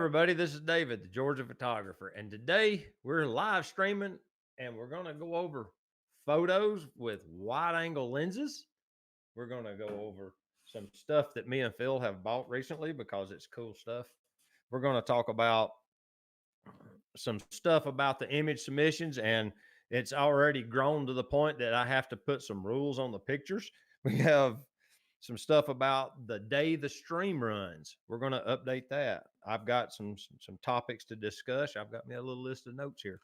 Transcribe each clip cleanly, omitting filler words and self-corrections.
everybody, this is David, the Georgia photographer, and today we're live streaming and we're going to go over photos with wide angle lenses. We're going to go over some stuff that me and Phil have bought recently because it's cool stuff. We're going to talk about some stuff about the image submissions, and it's already grown to the point that I have to put some rules on the pictures. We have some stuff about the day the stream runs. We're going to update that. I've got some topics to discuss. I've got me a little list of notes here,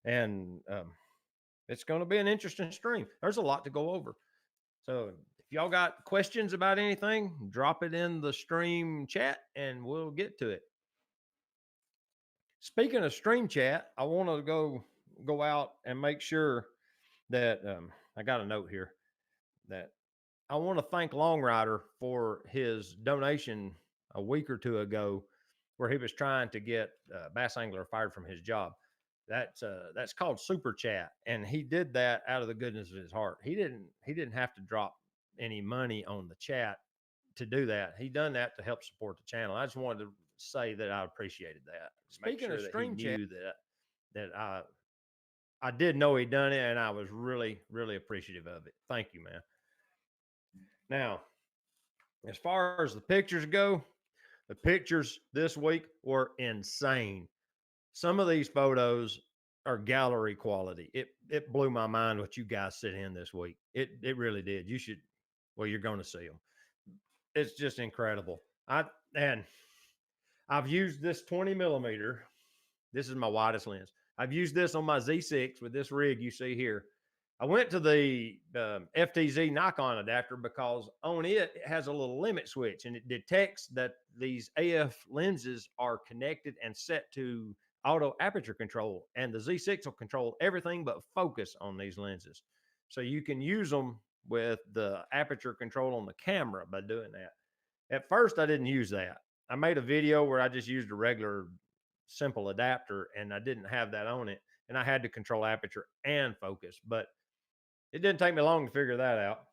and it's going to be an interesting stream. There's a lot to go over. So if y'all got questions about anything, drop it in the stream chat and we'll get to it. Speaking of stream chat, I want to go out and make sure that I got a note here that I want to thank Long Rider for his donation a week or two ago, where he was trying to get bass angler fired from his job. That's called super chat, and he did that out of the goodness of his heart. He didn't have to drop any money on the chat to do that. He done that to help support the channel. I just wanted to say that I appreciated that. Speaking of stream chat, that I did know he'd done it, and I was really, really appreciative of it. Thank you, man. Now, as far as the pictures go, the pictures this week were insane. Some of these photos are gallery quality. It blew my mind what you guys sent in this week. It really did. You should, well, you're going to see them. It's just incredible. I've used this 20 millimeter. This is my widest lens. I've used this on my Z6 with this rig you see here. I went to the FTZ knock-on adapter because on it has a little limit switch, and it detects that these AF lenses are connected and set to auto aperture control, and the Z6 will control everything but focus on these lenses. So you can use them with the aperture control on the camera by doing that. At first, I didn't use that. I made a video where I just used a regular simple adapter, and I didn't have that on it, and I had to control aperture and focus, but it didn't take me long to figure that out.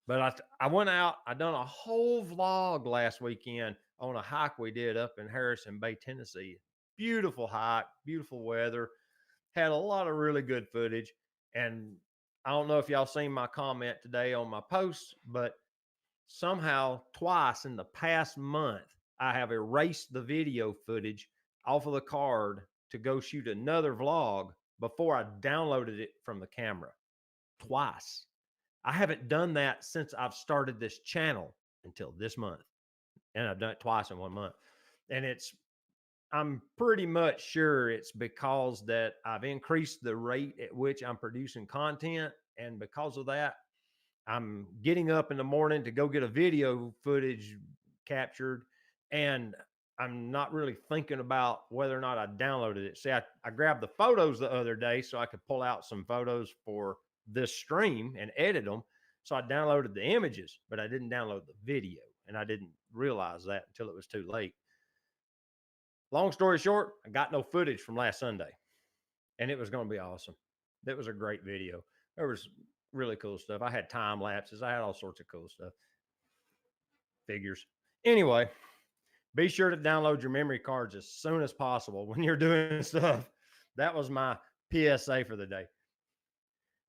But I went out, I done a whole vlog last weekend on a hike we did up in Harrison Bay, Tennessee. Beautiful hike, beautiful weather, had a lot of really good footage. And I don't know if y'all seen my comment today on my post, but somehow twice in the past month, I have erased the video footage off of the card to go shoot another vlog before I downloaded it from the camera. Twice. I haven't done that since I've started this channel until this month. And I've done it twice in 1 month. And I'm pretty much sure it's because that I've increased the rate at which I'm producing content. And because of that, I'm getting up in the morning to go get a video footage captured. And I'm not really thinking about whether or not I downloaded it. See, I grabbed the photos the other day so I could pull out some photos for this stream and edit them. So I downloaded the images, but I didn't download the video, and I didn't realize that until it was too late. Long story short, I got no footage from last Sunday, and it was going to be awesome. That was a great video. There was really cool stuff. I had time lapses. I had all sorts of cool stuff. Figures. Anyway, be sure to download your memory cards as soon as possible when you're doing stuff. That was my PSA for the day.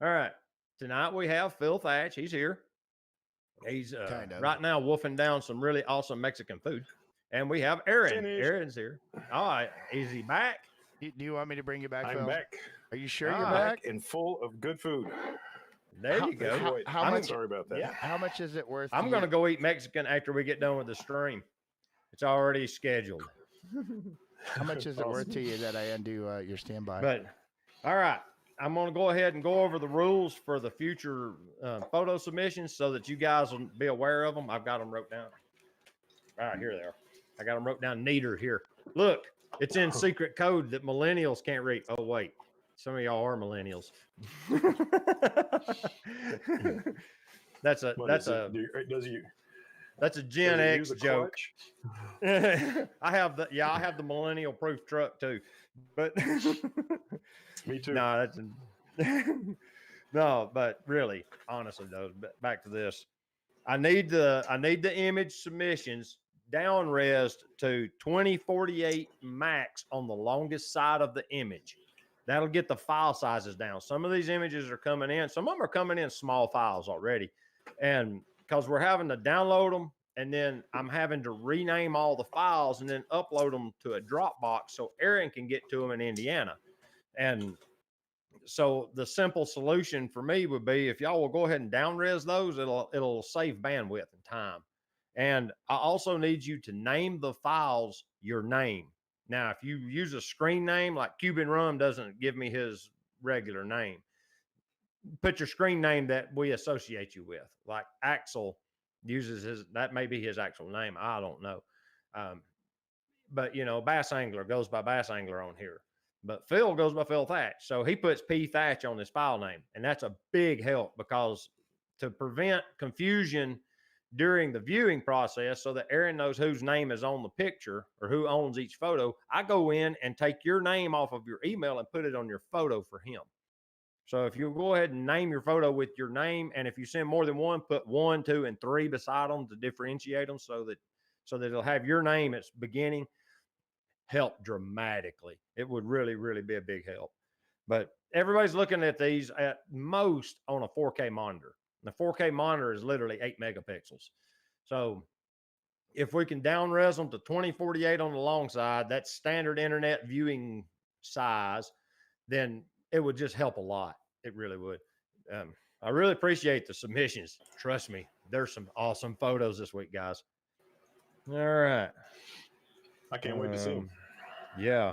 All right. Tonight we have Phil Thatch. He's here. He's right now wolfing down some really awesome Mexican food. And we have Aaron. Aaron's here. All right. Is he back? Do you want me to bring you back, Phil? I'm back. Are you sure you're back? And full of good food. There you go. How much? Sorry about that. Yeah. How much is it worth? I'm going to go eat Mexican after we get done with the stream. It's already scheduled. How much is it worth to you that I undo your standby? But all right. I'm going to go ahead and go over the rules for the future photo submissions so that you guys will be aware of them. I've got them wrote down. All right, here they are. I got them wrote down neater here. Look, it's in secret code that millennials can't read. Oh, wait. Some of y'all are millennials. That's a Gen X joke. I have the millennial proof truck too. But me too. No, no, but really, honestly though, back to this. I need the image submissions down resed to 2048 max on the longest side of the image. That'll get the file sizes down. Some of these images are coming in. Some of them are coming in small files already. And because we're having to download them, and then I'm having to rename all the files and then upload them to a Dropbox so Aaron can get to them in Indiana. And so the simple solution for me would be if y'all will go ahead and down res those, it'll save bandwidth and time. And I also need you to name the files your name. Now, if you use a screen name, like Cuban Rum doesn't give me his regular name, put your screen name that we associate you with. Like Axel uses his, that may be his actual name. I don't know. But you know, Bass Angler goes by Bass Angler on here. But Phil goes by Phil Thatch. So he puts P Thatch on his file name. And that's a big help because to prevent confusion during the viewing process so that Aaron knows whose name is on the picture or who owns each photo, I go in and take your name off of your email and put it on your photo for him. So if you go ahead and name your photo with your name, and if you send more than one, put 1, 2, and 3 beside them to differentiate them so that it'll have your name at beginning, help dramatically. It would really, really be a big help. But everybody's looking at these at most on a 4K monitor. The 4K monitor is literally 8 megapixels. So if we can down res them to 2048 on the long side, that's standard internet viewing size, then it would just help a lot. It really would. I really appreciate the submissions. Trust me, there's some awesome photos this week, guys. All right. I can't wait to see them. Yeah.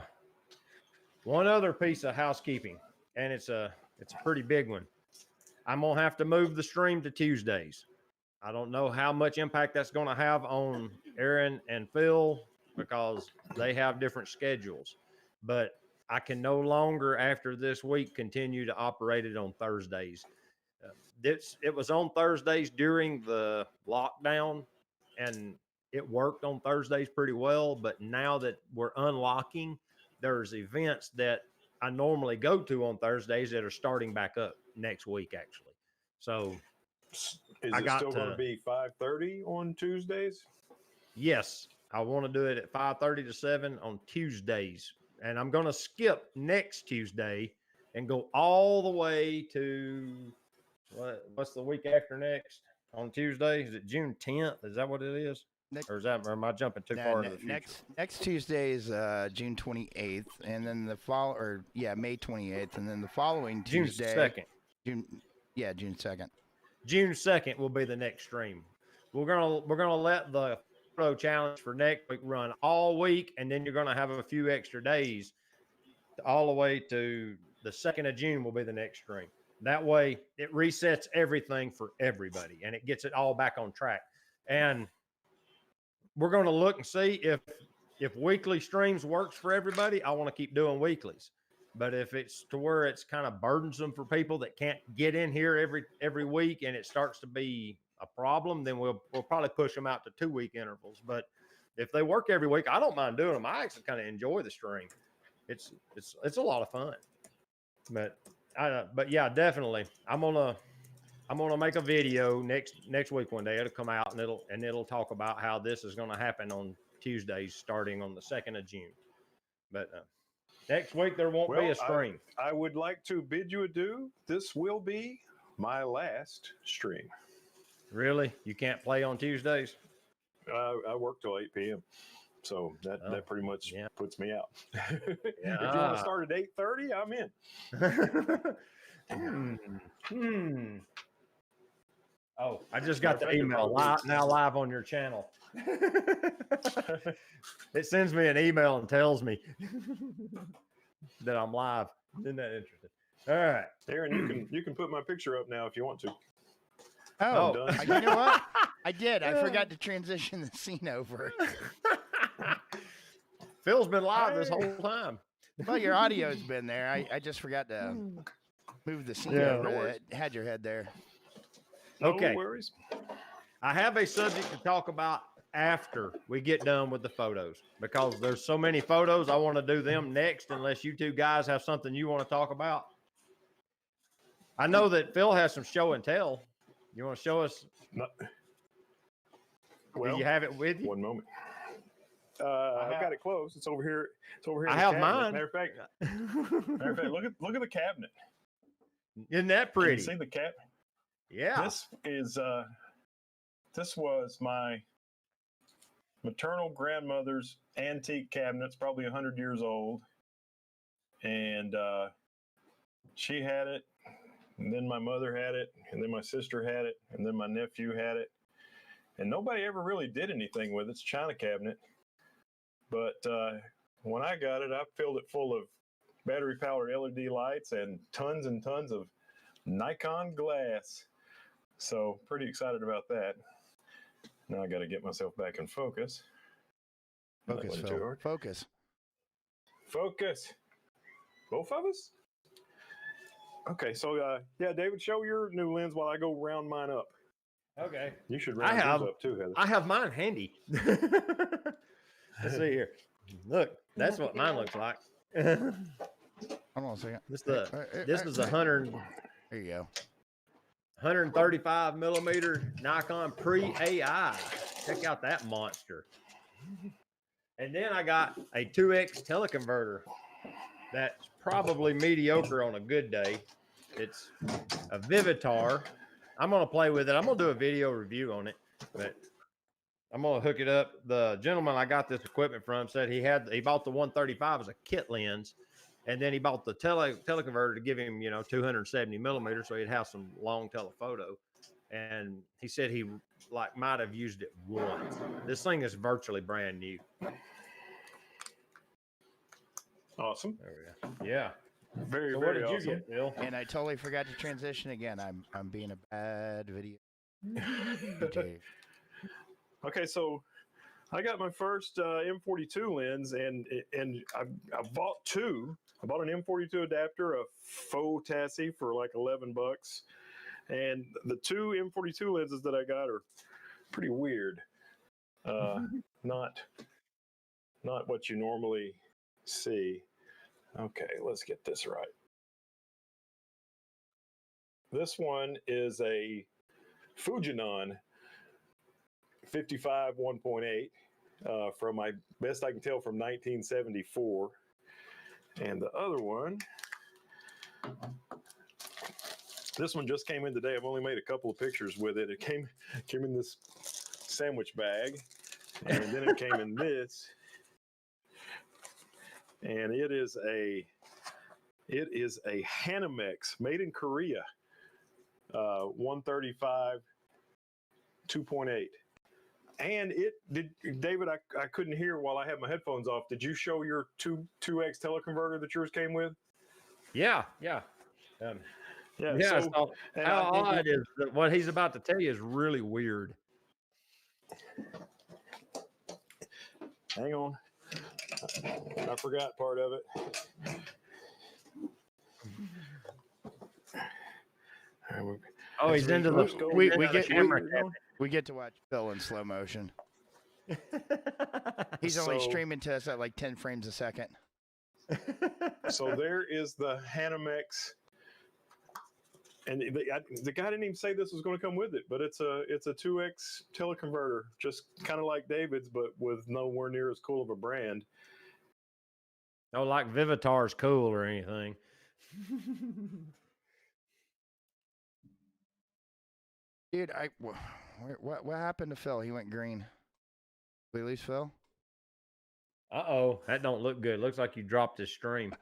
One other piece of housekeeping, and it's a pretty big one. I'm going to have to move the stream to Tuesdays. I don't know how much impact that's going to have on Aaron and Phil because they have different schedules. But I can no longer, after this week, continue to operate it on Thursdays. It was on Thursdays during the lockdown, and it worked on Thursdays pretty well. But now that we're unlocking, there's events that I normally go to on Thursdays that are starting back up next week, actually. So is it still going to be 5:30 on Tuesdays? Yes, I want to do it at 5:30 to 7 on Tuesdays. And I'm going to skip next Tuesday and go all the way to what's the week after next on Tuesday? Is it June 10th? Is that what it is? Or am I jumping too far into the future? Next Tuesday is June 28th, and then the May 28th, and then the following Tuesday, June 2nd. June 2nd. June 2nd will be the next stream. We're gonna let the photo challenge for next week run all week, and then you're gonna have a few extra days all the way to the 2nd of June will be the next stream. That way it resets everything for everybody and it gets it all back on track. And we're going to look and see if weekly streams works for everybody. I want to keep doing weeklies. But if it's to where it's kind of burdensome for people that can't get in here every week and it starts to be a problem, then we'll probably push them out to 2-week intervals. But if they work every week, I don't mind doing them. I actually kind of enjoy the stream. It's a lot of fun. But yeah, definitely. I'm gonna make a video next week one day. It'll come out and it'll talk about how this is going to happen on Tuesdays starting on the 2nd of June. But next week there won't be a stream. I would like to bid you adieu. This will be my last stream. Really? You can't play on Tuesdays? I work till 8 p.m. So that pretty much puts me out. If you want to start at 8:30, I'm in. Oh, I just got the email live on your channel. It sends me an email and tells me that I'm live. Isn't that interesting? All right, Aaron, you can put my picture up now if you want to. Oh, you know what? I did. I forgot to transition the scene over. Phil's been live this whole time. Well, your audio's been there. I just forgot to move the scene over. It had your head there. Okay. No worries. I have a subject to talk about after we get done with the photos because there's so many photos. I want to do them next unless you two guys have something you want to talk about. I know that Phil has some show and tell. You want to show us? No. Well, do you have it with you? One moment. I've got it close. It's over here. It's over here. I have cabinet. mine. Matter of fact, look at the cabinet. Isn't that Can you pretty? see the cabinet? Yeah. This was my maternal grandmother's antique cabinet. It's probably 100 years old, and she had it, and then my mother had it, and then my sister had it, and then my nephew had it, and nobody ever really did anything with it. It's a china cabinet, but when I got it, I filled it full of battery-powered LED lights and tons of Nikon glass. So pretty excited about that. Now I got to get myself back in focus. Focus, Phil. Focus. Focus. Both of us? Okay, so yeah, David, show your new lens while I go round mine up. Okay. You should round yours up too, Heather. I have mine handy. Let's see here. Look, that's what mine looks like. Hold on a second. This is 100. There you go. 135 millimeter Nikon pre-AI. Check out that monster. And then I got a 2X teleconverter that's probably mediocre on a good day. It's a Vivitar. I'm going to play with it. I'm going to do a video review on it, but I'm going to hook it up. The gentleman I got this equipment from said he bought the 135 as a kit lens. And then he bought the teleconverter to give him, 270 millimeters, so he'd have some long telephoto. And he said he might have used it once. This thing is virtually brand new. Awesome. There we go. Yeah. Very, so very what did awesome. you get, Bill? And I totally forgot to transition again. I'm being a bad video. Okay, so I got my first M42 lens, and I bought two. I bought an M42 adapter, a faux Tassie for like $11, and the two M42 lenses that I got are pretty weird. Not what you normally see. Okay, let's get this right. This one is a Fujinon 55 1.8 from, my best I can tell, from 1974. And the other one, this one just came in today. I've only made a couple of pictures with it. It came in this sandwich bag, and then it came in this. And it is a Hanamex made in Korea, 135 2.8. And David, I couldn't hear while I had my headphones off. Did you show your 2X teleconverter that yours came with? Yeah. Yeah. So how odd is that what he's about to tell you is really weird. Hang on. I forgot part of it. Oh, he's into the we get to watch Phil in slow motion. He's only streaming to us at like 10 frames a second. So there is the Hanamex, and the guy didn't even say this was going to come with it, but it's a 2X teleconverter, just kind of like David's, but with nowhere near as cool of a brand. Oh, like Vivitar's cool or anything. Dude, what happened to Phil? He went green. We lose Phil? Uh-oh, that don't look good. Looks like you dropped his stream.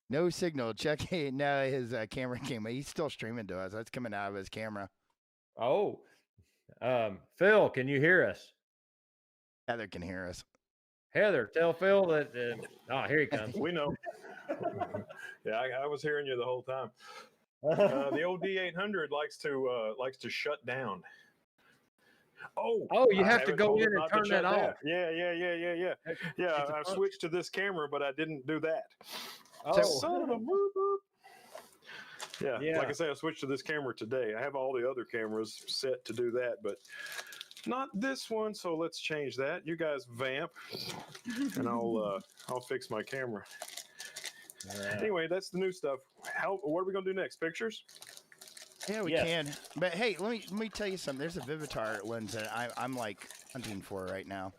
No signal. Check. Now his camera came. He's still streaming to us. That's coming out of his camera. Oh, Phil, can you hear us? Heather can hear us. Heather, tell Phil that. Here he comes. We know. Yeah, I was hearing you the whole time. The old D800 likes to shut down. Oh, you have to go in and turn that off. Yeah. I switched to this camera, but I didn't do that. Oh, son of a boop, boop. Yeah, like I say, I switched to this camera today. I have all the other cameras set to do that, but not this one. So let's change that. You guys vamp, and I'll fix my camera. Anyway, that's the new stuff. What are we gonna do next? Pictures? Yeah, we can. But hey, let me tell you something. There's a Vivitar lens that I'm like hunting for right now.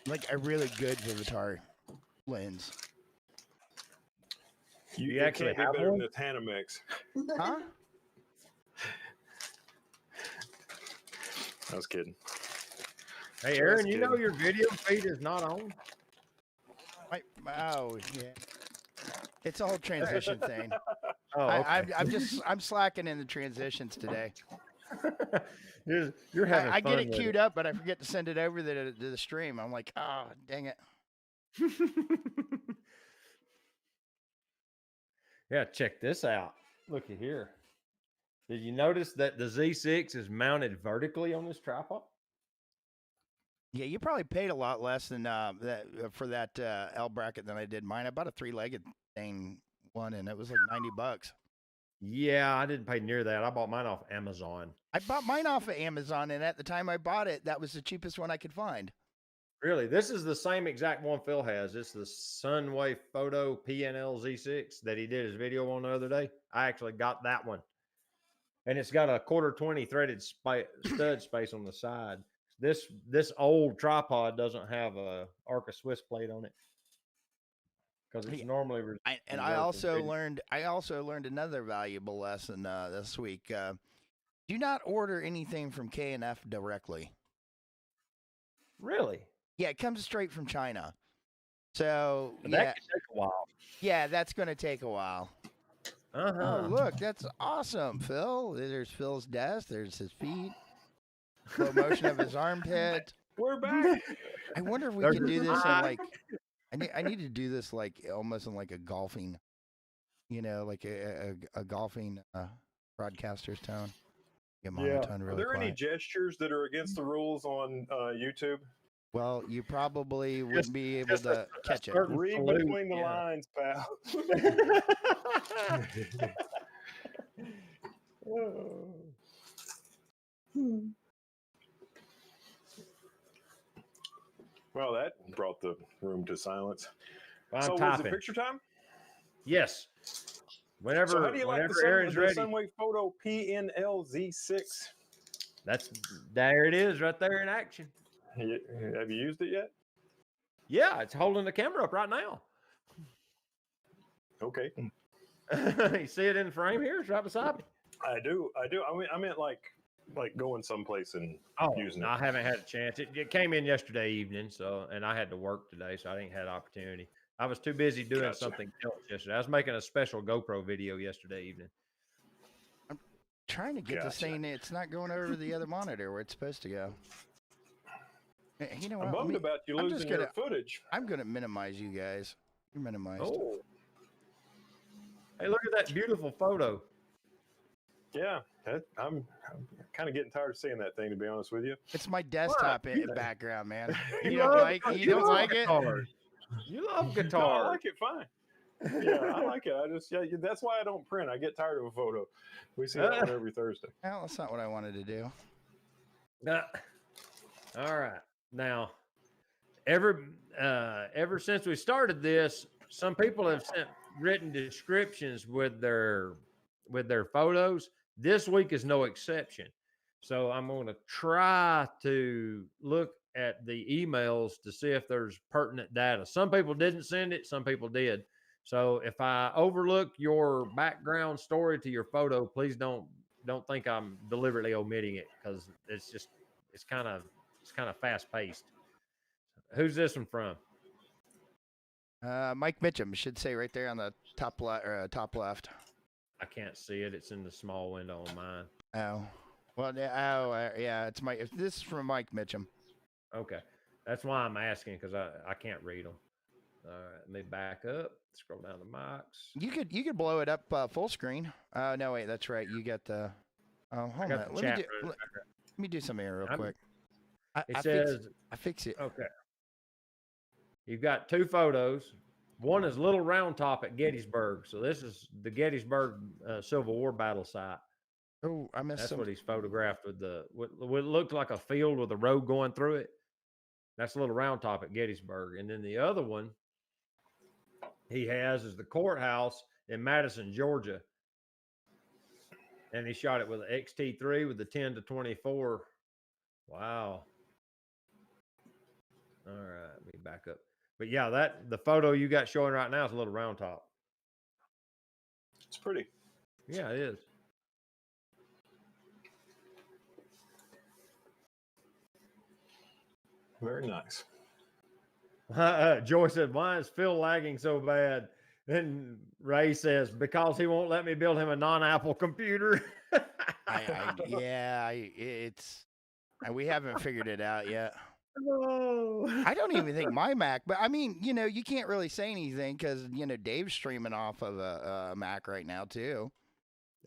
like a really good Vivitar lens. You it actually can't be have better one? than the Tanamix. Huh? I was kidding. Hey, Just Aaron, you know kidding. your video feed is not on? Oh, yeah. It's a whole transition thing. Oh, okay. I'm slacking in the transitions today. You're having I get fun it with queued up, but I forget to send it over to the stream. I'm like, oh, dang it. Yeah, check this out. Looky here. Did you notice that the Z6 is mounted vertically on this tripod? Yeah, you probably paid a lot less than for that L bracket than I did mine. I bought a 3-legged thing one, and it was like $90. Yeah, I didn't pay near that. I bought mine off Amazon. I bought mine off of Amazon, and at the time I bought it, that was the cheapest one I could find. Really, this is the same exact one Phil has. It's the Sunway Photo PNL Z6 that he did his video on the other day. I actually got that one, and it's got a 1/4-20 threaded stud space on the side. This old tripod doesn't have a Arca Swiss plate on it because it's normally. I also learned another valuable lesson this week. Do not order anything from K&F directly. Really? Yeah, it comes straight from China. So But that could take a while. Yeah, that's going to take a while. Oh, look, that's awesome, Phil. There's Phil's desk. There's his feet. Slow motion of his armpit. We're back. I wonder if we could do this in like. I need to do this like almost in like a golfing, like a golfing broadcaster's tone. Get monotone really Are there any quiet. gestures that are against the rules on YouTube? Well, you probably wouldn't be able to catch it. Read between the lines, pal. Well, that brought the room to silence. I'm so typing. was it picture time? Yes. Whenever, so how do you like Aaron's ready. the Sunway Photo PNL Z6? There it is, right there in action. Have you used it yet? Yeah, it's holding the camera up right now. Okay. You see it in the frame here? It's right beside me. I do. I meant like going someplace and using it. I haven't had a chance. It came in yesterday evening, and I had to work today, so I didn't have opportunity. I was too busy doing something else yesterday. I was making a special GoPro video yesterday evening. I'm trying to get this thing. It's not going over the other monitor where it's supposed to go. You know what? I'm bummed about you losing your footage. I'm going to minimize you guys. You're minimized. Oh. Hey, look at that beautiful photo. Yeah, I'm kind of getting tired of seeing that thing, to be honest with you. It's my desktop background, man. You don't like it? You love guitar. No, I like it fine. Yeah, I like it. That's why I don't print. I get tired of a photo. We see that one every Thursday. Well, that's not what I wanted to do. All right. Now, ever since we started this, some people have sent written descriptions with their photos. This week is no exception. So I'm going to try to look at the emails to see if there's pertinent data. Some people didn't send it, some people did. So if I overlook your background story to your photo, please don't think I'm deliberately omitting it, because it's kind of fast paced. Who's this one from? Mike Mitchum should say right there on the top left. I can't see it. It's in the small window on mine. Oh, well, yeah, it's Mike. This is from Mike Mitchum. Okay, that's why I'm asking, because I can't read them. All right, let me back up. Scroll down to Mike's. You could blow it up full screen. No, wait, that's right. You got the. Oh, hold on. Let me do something here real quick. I fix it. Okay. You've got two photos. One is Little Round Top at Gettysburg. So this is the Gettysburg Civil War battle site. Oh, I missed. That's what he's photographed with what looked like a field with a road going through it. That's Little Round Top at Gettysburg. And then the other one he has is the courthouse in Madison, Georgia. And he shot it with an XT3 with the 10-24. Wow. All right, let me back up. But yeah, the photo you got showing right now is a little round top. It's pretty. Yeah, it is. Very nice. Joy said, "Why is Phil lagging so bad?" And Ray says, "Because he won't let me build him a non-Apple computer." We haven't figured it out yet. Oh. I don't even think my Mac, but I mean, you can't really say anything because Dave's streaming off of a Mac right now too.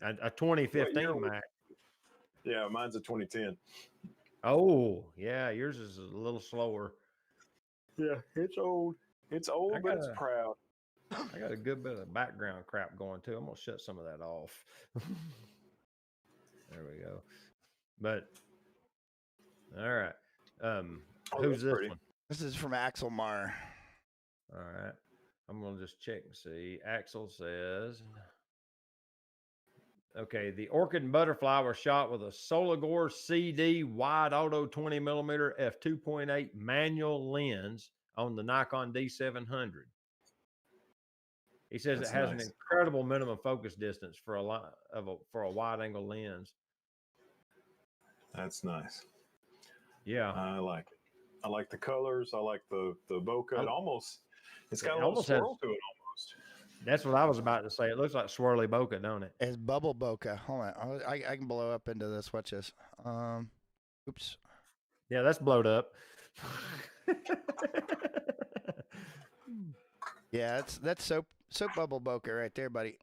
A 2015 Mac. Yeah, mine's a 2010. Oh, yeah, yours is a little slower. Yeah, it's old. It's old, but it's proud. I got a good bit of background crap going too. I'm gonna shut some of that off. There we go. But all right. Who's this one? This is from Axel Mar. All right. I'm gonna just check and see. Axel says, okay, the Orchid and Butterfly were shot with a Solagore CD wide auto 20mm f2.8 manual lens on the Nikon D700. He says it has an incredible minimum focus distance for a wide angle lens. That's nice. Yeah, I like it. I like the colors. I like the bokeh. It's got a little swirl to it almost. That's what I was about to say. It looks like swirly bokeh, don't it? It's bubble bokeh. Hold on, I can blow up into this. Watch this. Oops. Yeah, that's blowed up. Yeah, that's soap bubble bokeh right there, buddy.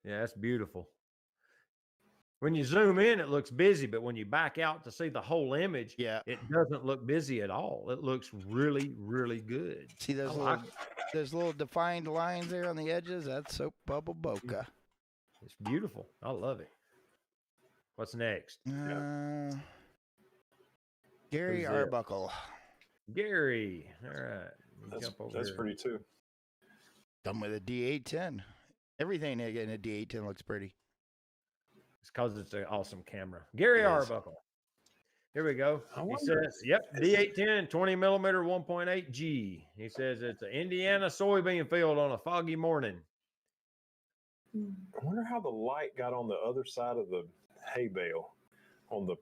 Yeah, that's beautiful. When you zoom in, it looks busy, but when you back out to see the whole image, it doesn't look busy at all. It looks really, really good. See those little defined lines there on the edges? That's soap bubble bokeh. It's beautiful. I love it. What's next? Gary Arbuckle. Gary. All right. That's pretty too. Done with a D810. Everything in a D810 looks pretty. It's because it's an awesome camera. Gary Arbuckle. Here we go. He says, yep, D810, 20mm 1.8 G. He says it's an Indiana soybean field on a foggy morning. I wonder how the light got on the other side of the hay bale on the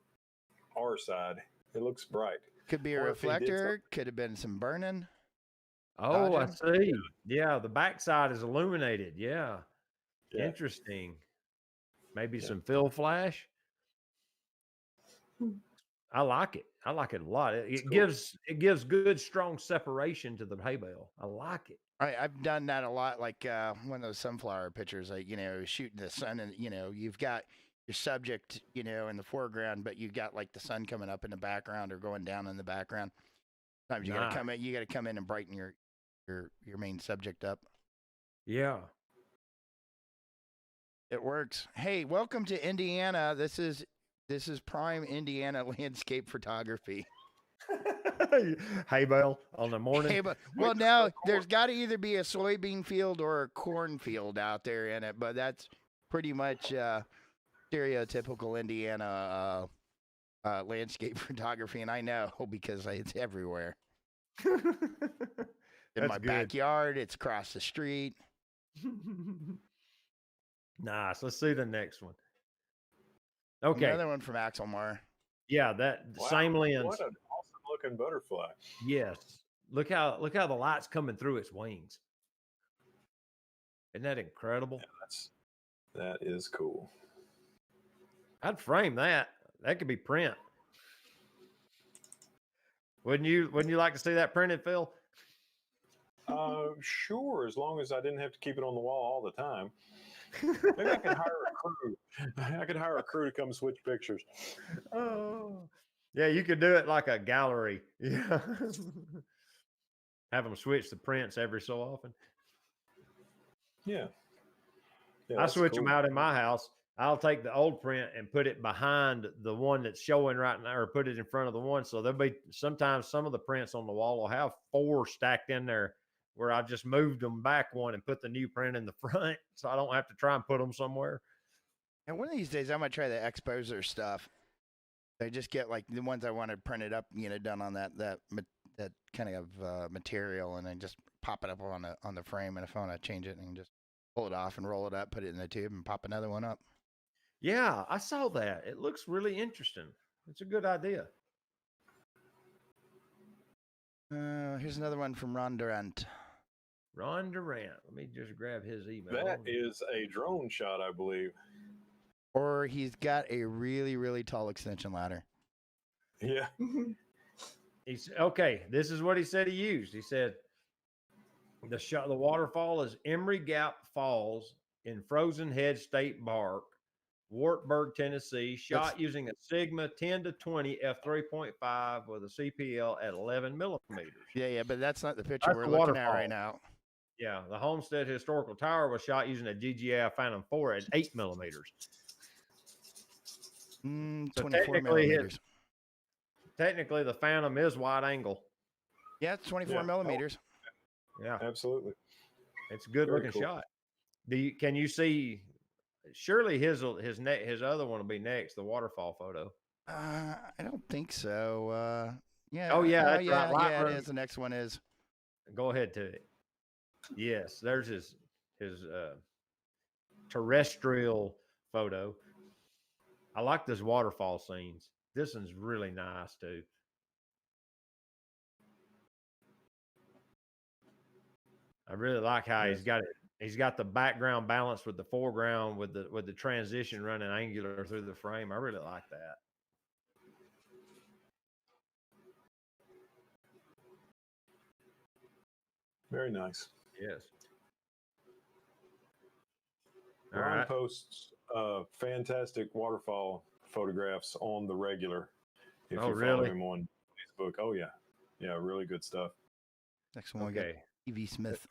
R side. It looks bright. Could be a reflector. Could have been some burning. Oh, I see. Yeah, the backside is illuminated. Yeah. Interesting. Maybe some fill flash. I like it. I like it a lot. It gives good, strong separation to the hay bale. I like it. I've done that a lot, like one of those sunflower pictures, like, shooting the sun and, you've got your subject, in the foreground, but you've got like the sun coming up in the background or going down in the background. Sometimes you got to come in and brighten your main subject up. Yeah. It works. Hey, welcome to Indiana. This is prime Indiana landscape photography. Hay bale on the morning. Well, now there's got to either be a soybean field or a corn field out there in it, but that's pretty much stereotypical Indiana landscape photography, and I know because it's everywhere. In my backyard, it's across the street. Nice. Let's see the next one. Okay. Another one from Axel Mar. Yeah, same lens. What an awesome looking butterfly. Yes. Look how the light's coming through its wings. Isn't that incredible? Yeah, that is cool. I'd frame that. That could be print. Wouldn't you like to see that printed, Phil? Sure, as long as I didn't have to keep it on the wall all the time. Maybe I could hire a crew. I could hire a crew to come switch pictures. Oh, yeah, you could do it like a gallery. Yeah, have them switch the prints every so often. Yeah, I switch them out in my house. I'll take the old print and put it behind the one that's showing right now, or put it in front of the one. So there'll be sometimes some of the prints on the wall will have 4 stacked in there, where I just moved them back one and put the new print in the front, so I don't have to try and put them somewhere. And one of these days, I might try the exposer stuff. I just get like the ones I wanted printed up, done on that that kind of material, and then just pop it up on the frame. And if I want to change it, and just pull it off and roll it up, put it in the tube, and pop another one up. Yeah, I saw that. It looks really interesting. It's a good idea. Here's another one from Ron Durant. Ron Durant. Let me just grab his email. That is a drone shot, I believe. Or he's got a really, really tall extension ladder. Yeah. He's okay. This is what he said he used. He said the waterfall is Emery Gap Falls in Frozen Head State Park, Wartburg, Tennessee. Shot using a Sigma 10 to 20 f3.5 with a CPL at 11 millimeters. Yeah, but that's not the picture we're looking at right now. Yeah, the Homestead Historical Tower was shot using a DJI Phantom 4 at 8 millimeters. 24 millimeters. Technically, the Phantom is wide angle. Yeah, it's 24 millimeters. Yeah, absolutely. It's a good looking shot. Can you see? Surely his other one will be next. The waterfall photo. I don't think so. Yeah. Oh yeah. That's yeah. right. Yeah, it is. The next one is. Go ahead to it. Yes, there's his terrestrial photo. I like those waterfall scenes. This one's really nice too. I really like how he's got it. He's got the background balanced with the foreground with the transition running angular through the frame. I really like that. Very nice. Yes. Ron posts fantastic waterfall photographs on the regular. If you follow him on Facebook. Oh yeah. Yeah, really good stuff. Next one we got TV Smith.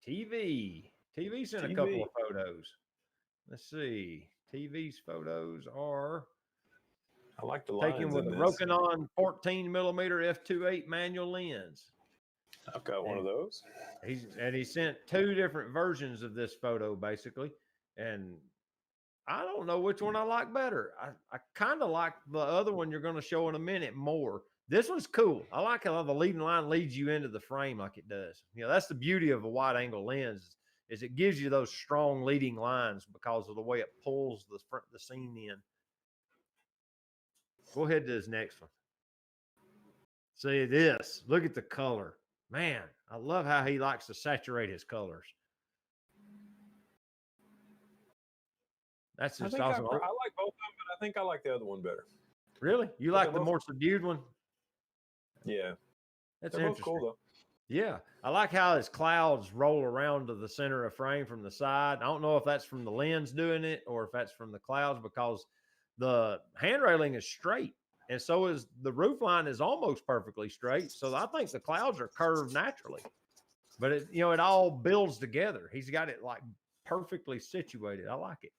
TV sent a couple of photos. Let's see. TV's photos are I like the taken with a Rokinon 14 millimeter f2.8 manual lens. I've got one of those. He sent two different versions of this photo basically, and I don't know which one I like better. I kind of like the other one you're going to show in a minute more. This one's cool. I like how the leading line leads you into the frame like it does. You know, that's the beauty of a wide angle lens is it gives you those strong leading lines because of the way it pulls the scene in. Go ahead to this next one. See this. Look at the color. Man, I love how he likes to saturate his colors. That's just awesome. I like both of them, but I think I like the other one better. Really? You like the more subdued one? Yeah. That's They're interesting. both cool though. Yeah. I like how his clouds roll around to the center of frame from the side. I don't know if that's from the lens doing it or if that's from the clouds because the hand railing is straight. And so is the roof line is almost perfectly straight. So I think the clouds are curved naturally. But it all builds together. He's got it like perfectly situated. I like it.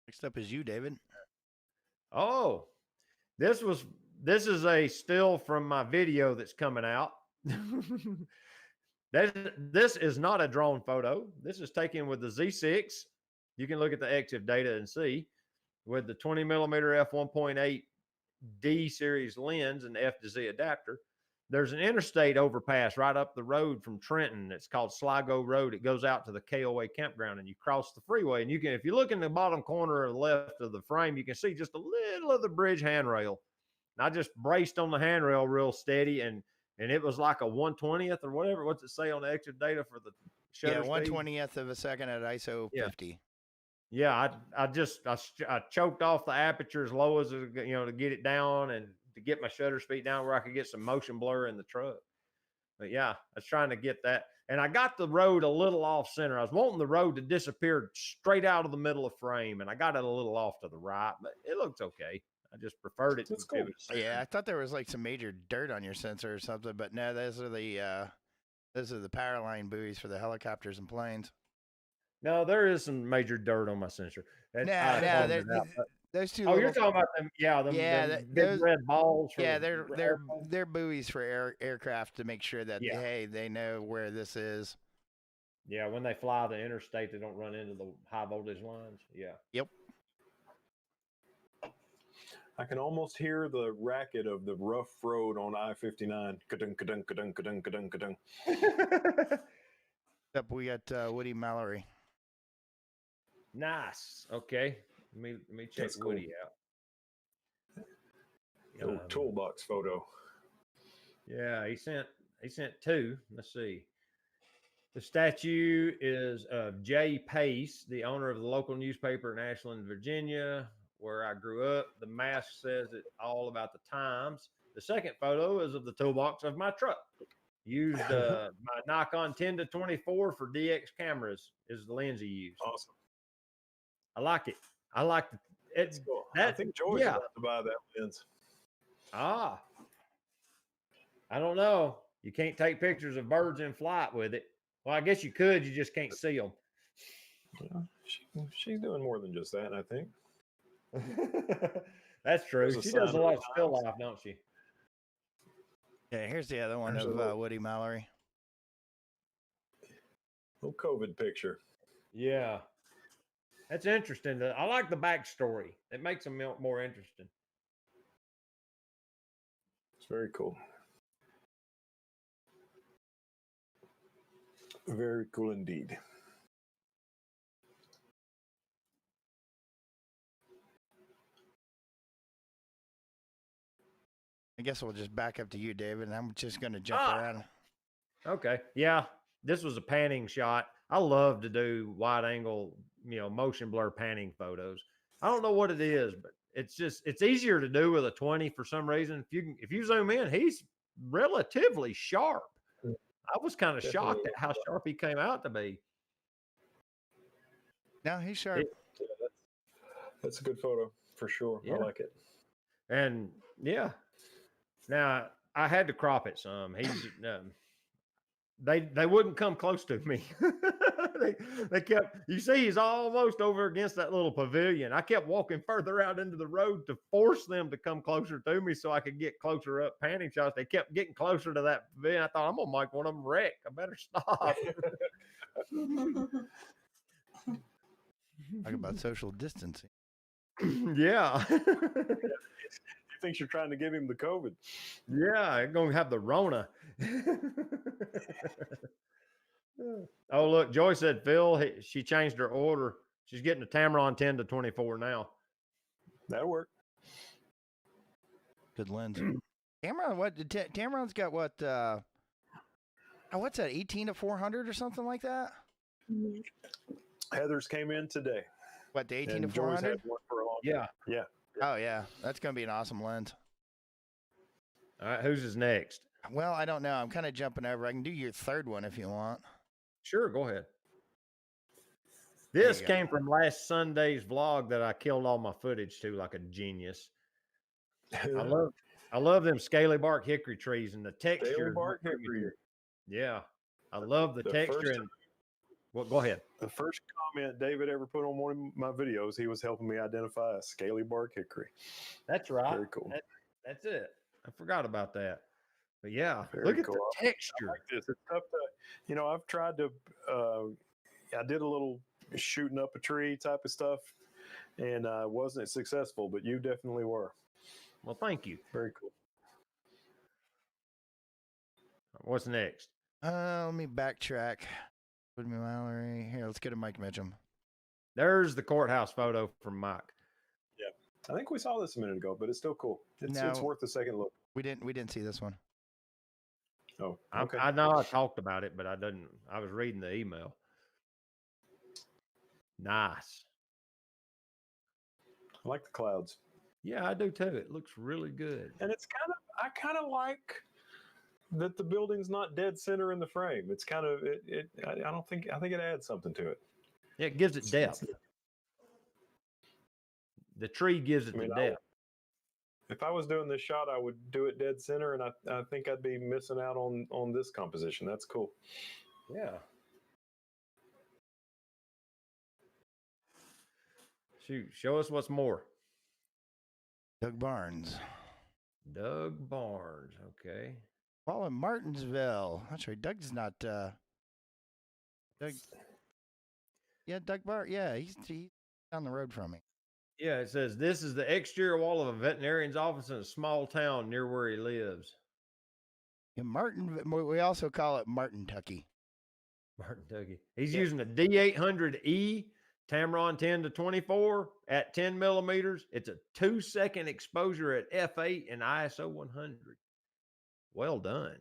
Next up is you, David. Oh, this is a still from my video that's coming out. This is not a drone photo. This is taken with the Z6. You can look at the EXIF data and see with the 20 millimeter f1.8 D series lens and F to Z adapter. There's an interstate overpass right up the road from Trenton. It's called Sligo Road. It goes out to the KOA campground and you cross the freeway. And you can, if you look in the bottom corner of the left of the frame, you can see just a little of the bridge handrail. And I just braced on the handrail real steady and it was like a 1/20th or whatever. What's it say on the extra data for the shutter speed? 1/20th of a second at ISO 50. Yeah, I choked off the aperture as low as to get it down and to get my shutter speed down where I could get some motion blur in the truck. But yeah, I was trying to get that, and I got the road a little off center. I was wanting the road to disappear straight out of the middle of frame, and I got it a little off to the right, but it looks okay. I just preferred it. That's cool. Yeah, I thought there was like some major dirt on your sensor or something, but no, those are the power line buoys for the helicopters and planes. No, there is some major dirt on my sensor. Those two. Oh, you're talking about them? Yeah, them big red balls. They're buoys for aircraft to make sure that they know where this is. Yeah, when they fly the interstate, they don't run into the high voltage lines. Yeah. Yep. I can almost hear the racket of the rough road on I-59. Ka-dunk, ka-dunk, ka-dunk, ka-dunk, ka-dunk, ka-dunk. Up, we got Woody Mallory. Nice. Okay. Let me check That's cool. Woody out. Little toolbox photo. Yeah, he sent two. Let's see. The statue is of Jay Pace, the owner of the local newspaper in Ashland, Virginia, where I grew up. The mask says it all about the times. The second photo is of the toolbox of my truck. Used my Nikon 10 to 24 for DX cameras is the lens he used. Awesome. I like it. I like it. That's cool. I think Joy's about to buy that lens. Ah. I don't know. You can't take pictures of birds in flight with it. Well, I guess you could. You just can't see them. Yeah, she's doing more than just that, I think. That's true. She does a lot of still life, don't she? Yeah, here's the other one of Woody Mallory. Little COVID picture. Yeah. That's interesting. I like the backstory. It makes them more interesting. It's very cool. Very cool indeed. I guess we'll just back up to you, David, and I'm just going to jump around. Okay. Yeah. This was a panning shot. I love to do wide angle, motion blur panning photos. I don't know what it is, but it's easier to do with a 20 for some reason. If you zoom in, he's relatively sharp. I was kind of shocked at how sharp he came out to be. No, he's sharp. That's a good photo for sure. Yeah. I like it. And yeah, now I had to crop it some. He's they wouldn't come close to me. they kept. You see, he's almost over against that little pavilion. I kept walking further out into the road to force them to come closer to me so I could get closer up panning shots. They kept getting closer to that pavilion. I thought, I'm gonna make one of them wreck. I better stop. Talk about social distancing. Yeah. He thinks you're trying to give him the COVID. Yeah, I'm gonna have the Rona. Oh, look, Joy said, Phil, she changed her order. She's getting a Tamron 10 to 24 now. That'll work. Good lens. Tamron, Tamron's got what? What's that? 18 to 400 or something like that. Heather's came in today. What, the 18 to 400? Yeah. Yeah. Oh yeah, that's gonna be an awesome lens. All right, whose is next? Well, I don't know. I'm kind of jumping over. I can do your third one if you want. Sure, go ahead. This came from last Sunday's vlog that I killed all my footage to like a genius. I love them scaly bark hickory trees and the texture. Scaly bark hickory. Yeah, I love the texture. Well, go ahead. The first comment David ever put on one of my videos, he was helping me identify a scaly bark hickory. That's right. Very cool. That's it. I forgot about that. But yeah, very look cool. at the texture. I like this. It's tough to, I've tried to, I did a little shooting up a tree type of stuff and wasn't successful, but you definitely were. Well, thank you. Very cool. What's next? Let me backtrack. Woody Mallory. Here, let's go to Mike Mitchum. There's the courthouse photo from Mike. Yeah. I think we saw this a minute ago, but it's still cool. It's worth a second look. We didn't see this one. Oh, okay. I know I talked about it, but I didn't. I was reading the email. Nice. I like the clouds. Yeah, I do too. It looks really good. And I kind of like that the building's not dead center in the frame. It's kind of I think it adds something to it. Yeah, it gives it depth. The tree gives it the depth. If I was doing this shot, I would do it dead center, and I think I'd be missing out on this composition. That's cool. Yeah. Show us what's more. Doug Barnes. Doug Barnes. Okay. Paul in Martinsville. That's right. Doug's not. Doug. Yeah, Doug Barnes. Yeah, he's down the road from me. Yeah, it says this is the exterior wall of a veterinarian's office in a small town near where he lives. In Martin, we also call it Martin Tucky. Martin Tucky. He's using a D800E Tamron 10 to 24 at 10 millimeters. It's a 2-second exposure at f8 and ISO 100. Well done.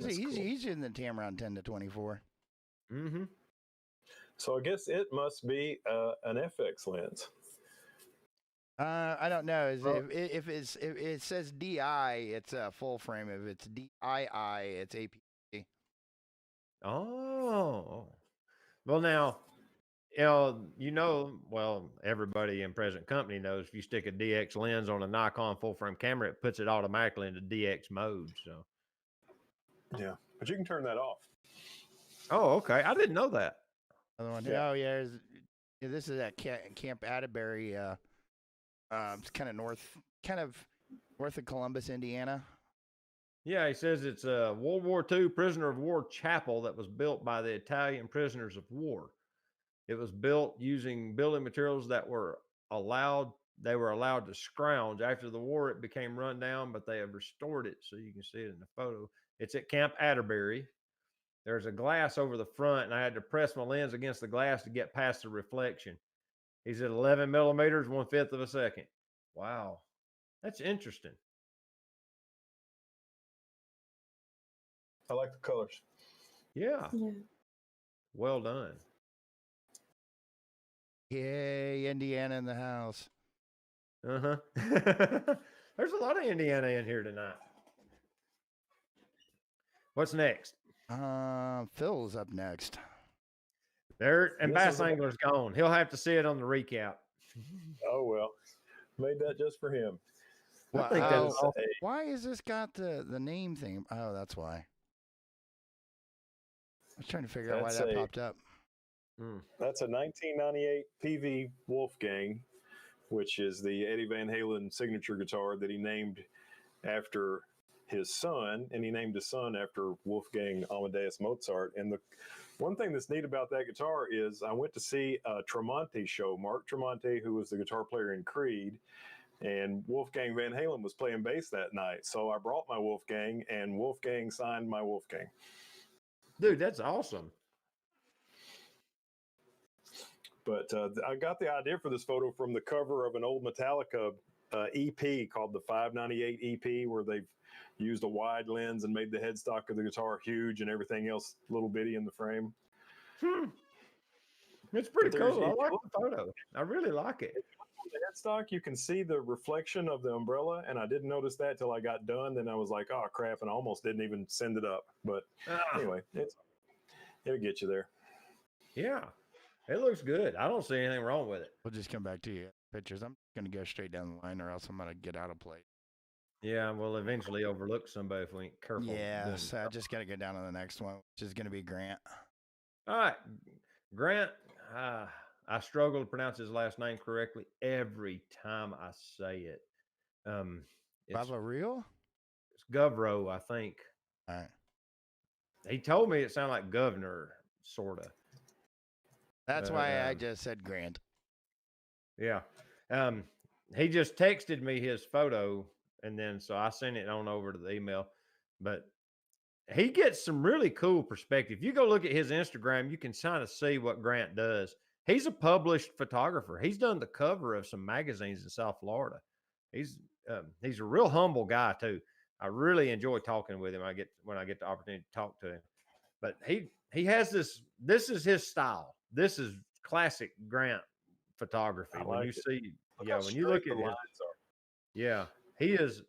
He's using the Tamron 10 to 24. Mm-hmm. So I guess it must be an FX lens. I don't know. If it says DI, it's a full frame. If it's DII, it's APS-C. Oh. Well, now, well, everybody in present company knows if you stick a DX lens on a Nikon full frame camera, it puts it automatically into DX mode. So. Yeah, but you can turn that off. Oh, okay. I didn't know that. Other one. Yeah. Oh, yeah. This is at Camp Atterbury. It's kind of north of Columbus, Indiana. Yeah, he says it's a World War II prisoner of war chapel that was built by the Italian prisoners of war. It was built using building materials that were allowed to scrounge. After the war, it became run down, but they have restored it, so you can see it in the photo. It's at Camp Atterbury. There's a glass over the front, and I had to press my lens against the glass to get past the reflection. He's at 11 millimeters, 1/5 of a second. Wow. That's interesting. I like the colors. Yeah. Well done. Yay, Indiana in the house. Uh-huh. There's a lot of Indiana in here tonight. What's next? Phil's up next. And Bass Angler's gone. He'll have to see it on the recap. Oh, well. Made that just for him. Well, why has this got the name thing? Oh, that's why. I was trying to figure out why that popped up. That's a 1998 PV Wolfgang, which is the Eddie Van Halen signature guitar that he named after his son, and he named his son after Wolfgang Amadeus Mozart. And the one thing that's neat about that guitar is I went to see a Tremonti show, Mark Tremonti, who was the guitar player in Creed, and Wolfgang Van Halen was playing bass that night. So I brought my Wolfgang, and Wolfgang signed my Wolfgang. Dude, that's awesome. But I got the idea for this photo from the cover of an old Metallica EP called the 598 EP, where they've used a wide lens and made the headstock of the guitar huge and everything else little bitty in the frame. It's pretty cool. I like the photo. I really like it. On the headstock, you can see the reflection of the umbrella, and I didn't notice that till I got done. Then I was like, oh, crap, and I almost didn't even send it up. But anyway, it'll get you there. Yeah. It looks good. I don't see anything wrong with it. We'll just come back to you pictures. I'm going to go straight down the line, or else I'm going to get out of place. Yeah, we'll eventually overlook somebody if we ain't careful. Yeah, so I just got to go down to the next one, which is going to be Grant. All right. Grant, I struggle to pronounce his last name correctly every time I say it. It's Real? It's Govro, I think. All right. He told me it sounded like governor, sort of. That's why I just said Grant. Yeah. He just texted me his photo, and then so I sent it on over to the email. But he gets some really cool perspective. You go look at his Instagram, you can kind of see what Grant does. He's a published photographer. He's done the cover of some magazines in South Florida. He's a real humble guy too. I really enjoy talking with him. When I get the opportunity to talk to him. But he has this is his style. This is classic Grant photography. When you see, when you look at it, he is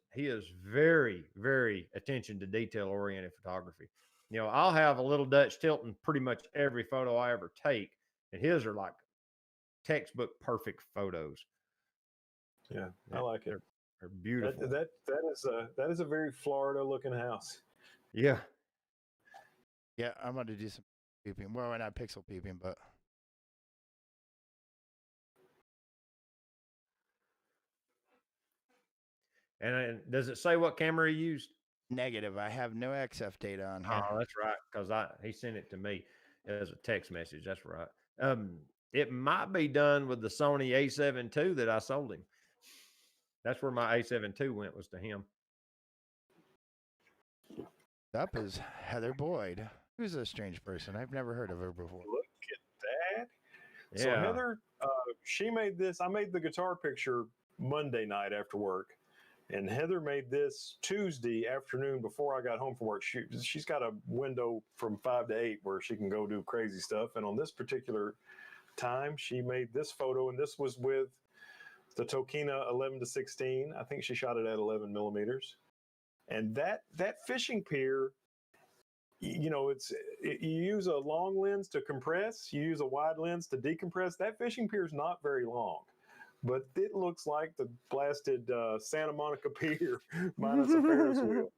very, very attention to detail oriented photography. I'll have a little Dutch tilt in pretty much every photo I ever take, and his are like textbook perfect photos. Yeah, I like it. They're beautiful. That is a very Florida looking house. Yeah. Yeah, I'm going to do some peeping. Well, not pixel peeping, but. And does it say what camera he used? Negative. I have no XF data on here. Oh, that's right, because he sent it to me as a text message. That's right. It might be done with the Sony A7 II that I sold him. That's where my A7 II went, was to him. Up is Heather Boyd. Who's a strange person? I've never heard of her before. Look at that. Yeah. So Heather, she made this. I made the guitar picture Monday night after work, and Heather made this Tuesday afternoon before I got home from work. She's got a window from 5 to 8 where she can go do crazy stuff. And on this particular time, she made this photo, and this was with the Tokina 11 to 16. I think she shot it at 11 millimeters. And that fishing pier, you know, you use a long lens to compress, you use a wide lens to decompress. That fishing pier is not very long, but it looks like the blasted Santa Monica Pier minus a Ferris wheel.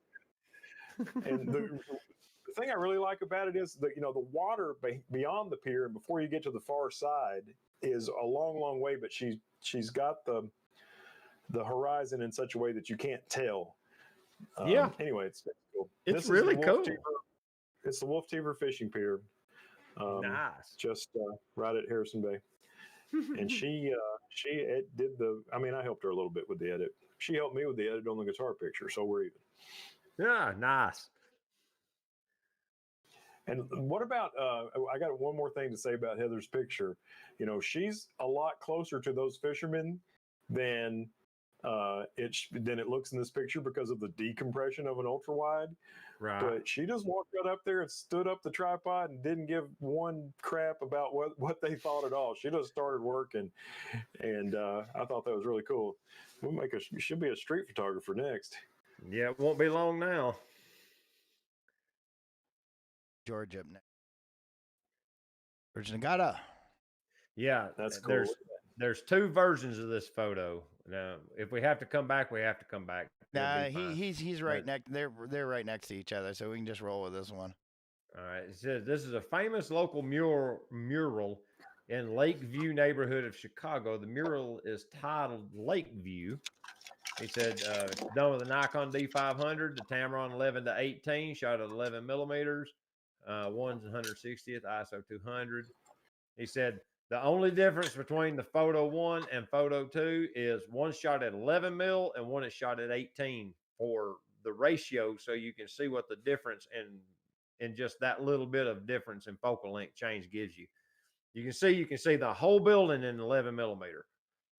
And the thing I really like about it is that, you know, the water beyond the pier and before you get to the far side is a long way, but she's got the horizon in such a way that you can't tell. Yeah. Anyway, it's cool. It's really cool. It's the Wolf Teaver Fishing Pier. Nice. Just right at Harrison Bay. And she did I helped her a little bit with the edit. She helped me with the edit on the guitar picture, so we're even. Yeah, nice. And what about, I got one more thing to say about Heather's picture. You know, she's a lot closer to those fishermen than it looks in this picture because of the decompression of an ultra wide. Right. But she just walked right up there and stood up the tripod and didn't give one crap about what they thought at all. She just started working, and I thought that was really cool. She'll be a street photographer next. Yeah, it won't be long now. George up next. George Nagata. Yeah, that's cool. There's two versions of this photo. Now, if we have to come back, we have to come back. Nah, he's right next. They're right next to each other, so we can just roll with this one. All right. It says this is a famous local mural in Lakeview neighborhood of Chicago. The mural is titled Lakeview. He said done with a Nikon D500, the Tamron 11 to 18, shot at 11 millimeters. One's 160th, ISO 200. He said the only difference between the photo 1 and photo 2 is one shot at 11 mil and one is shot at 18 for the ratio, so you can see what the difference in just that little bit of difference in focal length change gives you. You can see the whole building in 11 millimeter.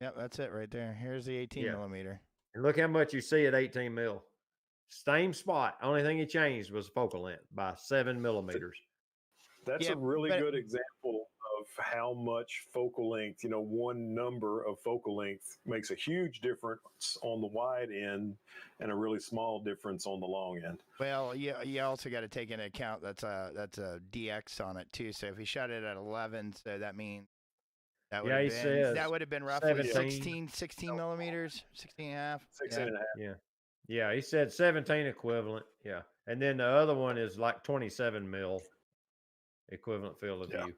Yep, that's it right there. Here's the 18 millimeter. And look how much you see at 18 mil. Same spot. Only thing he changed was focal length by 7 millimeters. That's a really good example of how much focal length, you know, one number of focal length makes a huge difference on the wide end and a really small difference on the long end. Well, you also got to take into account that's a DX on it too. So if he shot it at 11, so that means that would have been roughly 16 millimeters, 16 and a half. 16 and a half. Yeah, he said 17 equivalent. Yeah. And then the other one is like 27 mil equivalent field of view.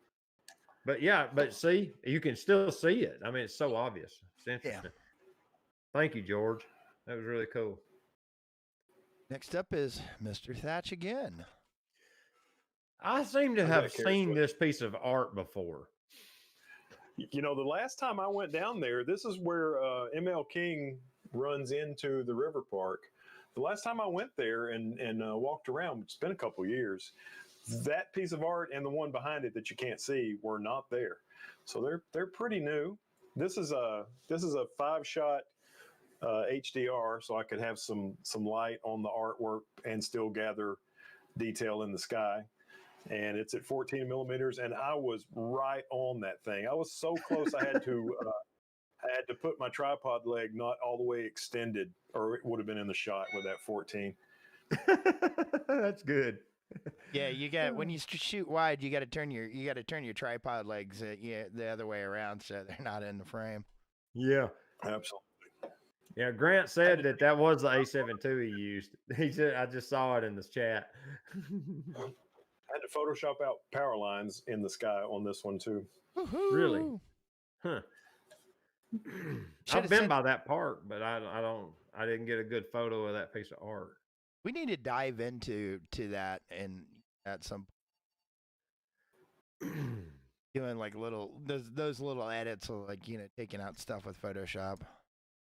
But see, you can still see it. I mean, it's so obvious. It's interesting. Thank you, George. That was really cool. Next up is Mr. Thatch again. I seem to have seen this piece of art before. You know, the last time I went down there, this is where ML King runs into the river park. The last time I went there and walked around, it's been a couple years, that piece of art and the one behind it that you can't see were not there. So they're pretty new. This is a 5-shot HDR, so I could have some light on the artwork and still gather detail in the sky. And it's at 14 millimeters, and I was right on that thing. I was so close. I had to put my tripod leg not all the way extended, or it would have been in the shot with that 14. That's good. Yeah, you got when you shoot wide, you got to turn your tripod legs the other way around so they're not in the frame. Yeah, absolutely. Yeah, Grant said that was the A7 II he used. He said, I just saw it in this chat. I had to Photoshop out power lines in the sky on this one too. Woo-hoo. Really? Huh. I've been by that park, but I didn't get a good photo of that piece of art. We need to dive into that and at some doing like those little edits, of like taking out stuff with Photoshop.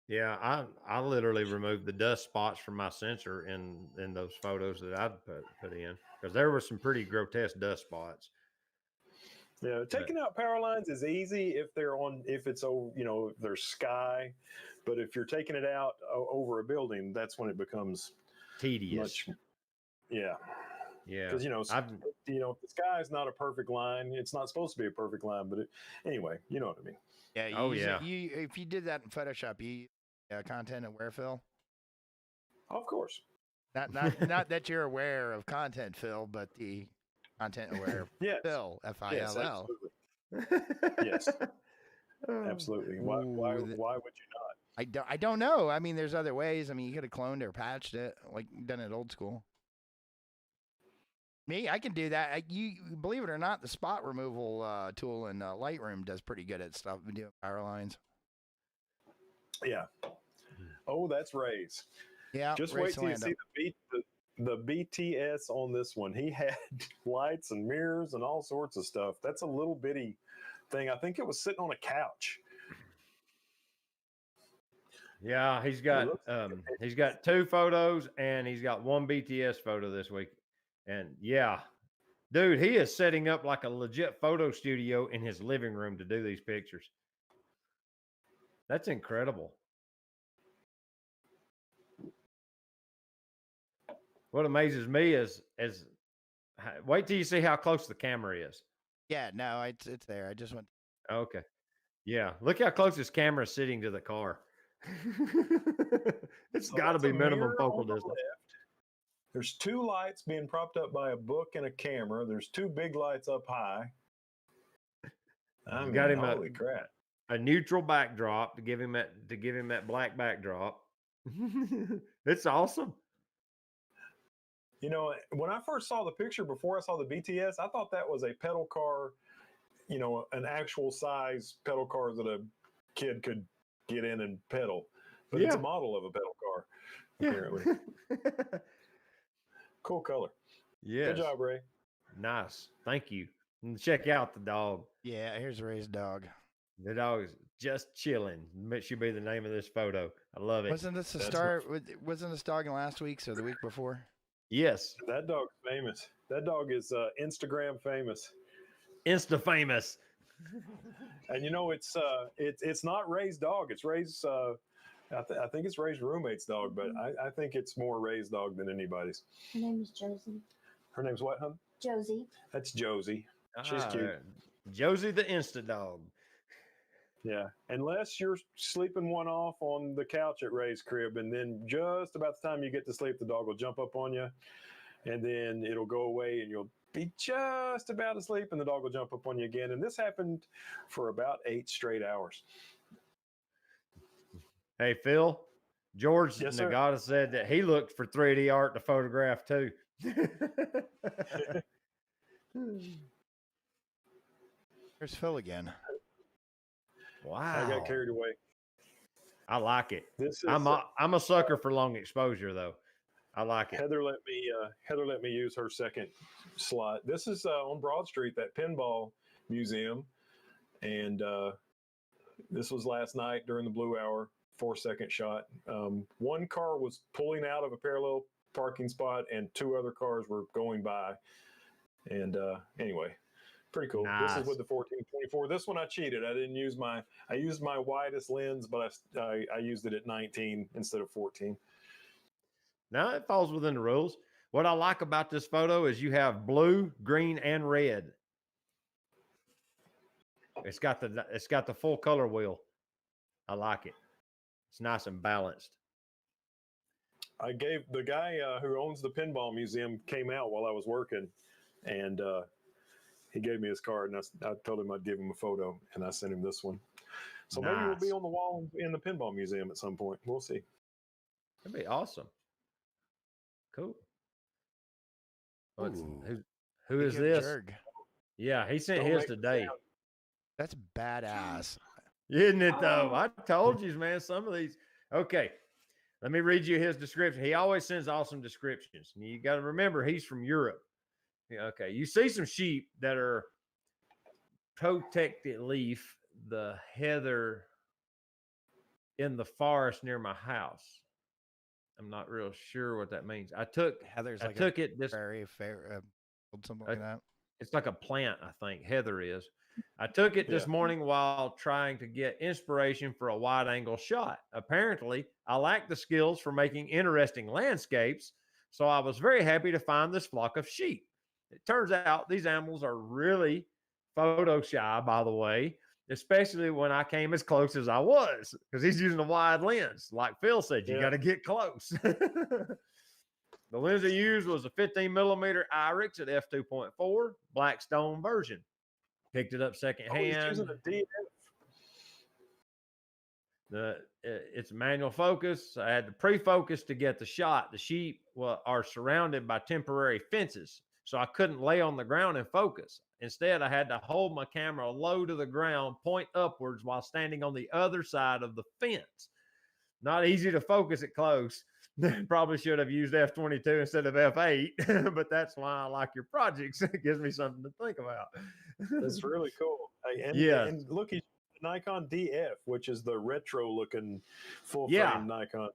Yeah, I literally removed the dust spots from my sensor in those photos that I'd put in, because there were some pretty grotesque dust spots. Yeah, taking out power lines is easy if it's over, if there's sky, but if you're taking it out over a building, that's when it becomes Tedious. Yeah. Because the sky is not a perfect line. It's not supposed to be a perfect line, but anyway, you know what I mean. Yeah. If you did that in Photoshop, you content aware fill. Of course. Not that you're aware of content fill, but the content aware fill. FILL. Yes. Absolutely. Why would you not? I don't know. I mean, there's other ways. I mean, you could have cloned or patched it, like done it old school. Me, I can do that. You believe it or not, the spot removal tool in Lightroom does pretty good at stuff. Doing power lines. Yeah. Oh, that's Ray's. Yeah. Just wait till you see the BTS on this one. He had lights and mirrors and all sorts of stuff. That's a little bitty thing. I think it was sitting on a couch. Yeah, he's got 2 photos and he's got 1 BTS photo this week. And yeah, dude, he is setting up like a legit photo studio in his living room to do these pictures. That's incredible. What amazes me is wait till you see how close the camera is. Yeah, no, it's there. I just went. Okay. Yeah, look how close this camera is sitting to the car. It's got to be minimum focal distance. There's 2 lights being propped up by a book and a camera. There's 2 big lights up high. I mean, got him holy crap. A neutral backdrop to give him that black backdrop. It's awesome. When I first saw the picture before I saw the BTS, I thought that was a pedal car, an actual size pedal car that a kid could get in and pedal. But it's a model of a pedal car, apparently. Yeah. Cool color. Yeah. Good job, Ray. Nice. Thank you. And check out the dog. Yeah, here's Ray's dog. The dog is just chilling. It should be the name of this photo. I love it. Wasn't this wasn't this dog in last week's or the week before? Yes. That dog's famous. That dog is Instagram famous. Insta famous. And it's not Ray's dog. It's Ray's. I think it's Ray's roommate's dog, but I think it's more Ray's dog than anybody's. Her name is Josie. Her name's what, hon? Josie. That's Josie. She's cute. Josie the Insta dog. Yeah, unless you're sleeping one off on the couch at Ray's crib, and then just about the time you get to sleep, the dog will jump up on you, and then it'll go away, and you'll be just about to sleep, and the dog will jump up on you again. And this happened for about 8 straight hours. Hey, Phil, George Nagata said that he looked for 3D art to photograph too. There's Phil again. Wow. I got carried away. I like it. I'm a sucker for long exposure, though. I like it. Heather let me use her second slot. This is on Broad Street, that pinball museum, and this was last night during the blue hour. 4-second shot. 1 car was pulling out of a parallel parking spot, and 2 other cars were going by. And anyway, pretty cool. Nice. This is with the 14-24. This one I cheated. I used my widest lens, but I used it at 19 instead of 14. No, it falls within the rules. What I like about this photo is you have blue, green, and red. It's got the full color wheel. I like it. It's nice and balanced. I gave the guy who owns the pinball museum came out while I was working, and he gave me his card, and I told him I'd give him a photo, and I sent him this one. So nice. Maybe we'll be on the wall in the pinball museum at some point. We'll see. That'd be awesome. Cool. Who is this? Jerg. Yeah, he sent his today. That's badass. Isn't it, though? I told you, man, some of these. Okay, let me read you his description. He always sends awesome descriptions. You got to remember, he's from Europe. Yeah, okay, you see some sheep that are protected leaf, the heather in the forest near my house. I'm not real sure what that means. Heather's I like took it this prairie fair, something like that. it's like a plant, I think. Heather is. I took it this morning while trying to get inspiration for a wide angle shot. Apparently, I lack the skills for making interesting landscapes, so I was very happy to find this flock of sheep. It turns out these animals are really photo shy, by the way, especially when I came as close as I was, because he's using a wide lens. Like Phil said, you got to get close. The lens I used was a 15 millimeter Irix at f2.4 Blackstone version. Picked it up secondhand. He's using a DF. It's manual focus. I had to pre-focus to get the shot. The sheep are surrounded by temporary fences, so I couldn't lay on the ground and focus. Instead, I had to hold my camera low to the ground, point upwards while standing on the other side of the fence. Not easy to focus it close. Probably should have used F22 instead of F8, but that's why I like your projects. It gives me something to think about. That's really cool. And look, he's Nikon DF, which is the retro-looking full-frame Nikon.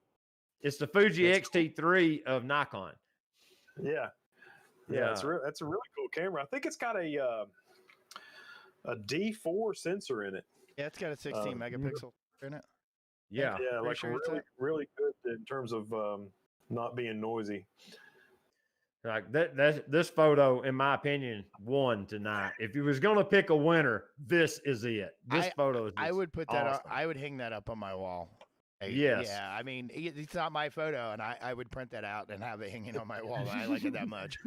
It's the Fuji XT3 of Nikon. Yeah. That's a really cool camera. I think it's got a D4 sensor in it. Yeah, it's got a 16 megapixel in it. Yeah, like sure really good in terms of not being noisy. Like this photo, in my opinion, won tonight. If you was gonna pick a winner, this is it. This photo is. I would put that awesome. up. I would hang that up on my wall. Yes. Yeah. I mean, it's not my photo, and I would print that out and have it hanging on my wall. I like it that much.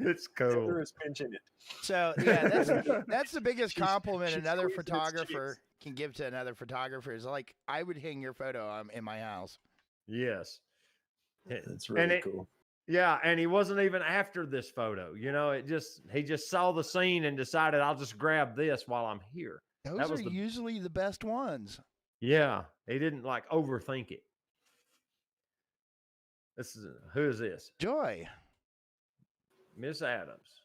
It's cool. Heather is pinching it. So yeah, that's the biggest compliment another photographer can give to another photographer is like, I would hang your photo in my house. Yes. It's really cool. Yeah, and he wasn't even after this photo. You know, he just saw the scene and decided I'll just grab this while I'm here. Those are usually the best ones. Yeah, he didn't like overthink it. Who is this? Joy. Miss Adams.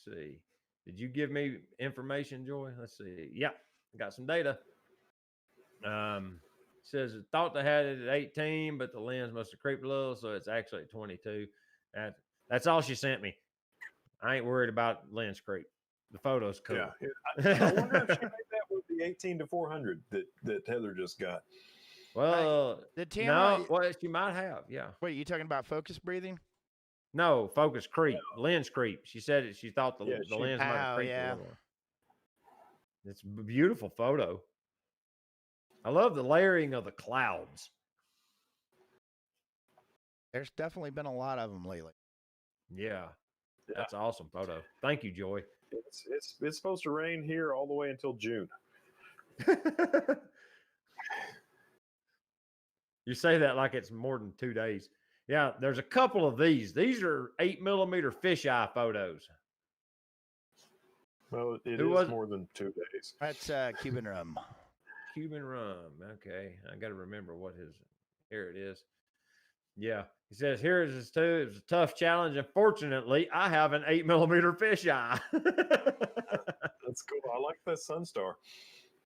Let's see. Did you give me information, Joy? Let's see. Yeah, I got some data. Says it thought they had it at 18, but the lens must have creeped a little, so it's actually at 22. That's all she sent me. I ain't worried about lens creep. The photo's cool. Yeah. I wonder if she made that with the 18 to 400 that Heather just got. Well, the Tamara, no, well, she might have. Yeah. Wait, are you talking about focus breathing? No, focus creep, lens creep. She said she thought the lens might have creeped a little. It's a beautiful photo. I love the layering of the clouds. There's definitely been a lot of them lately. Yeah, that's an awesome photo. Thank you, Joy. It's supposed to rain here all the way until June. You say that like it's more than 2 days. Yeah, there's a couple of these. These are 8 millimeter fisheye photos. Well, it is more than 2 days. That's Cuban rum. Cuban rum. Okay, I got to remember what his. Here it is. Yeah, he says here is his too. It was a tough challenge. Unfortunately, I have an 8 millimeter fisheye. That's cool. I like that Sunstar.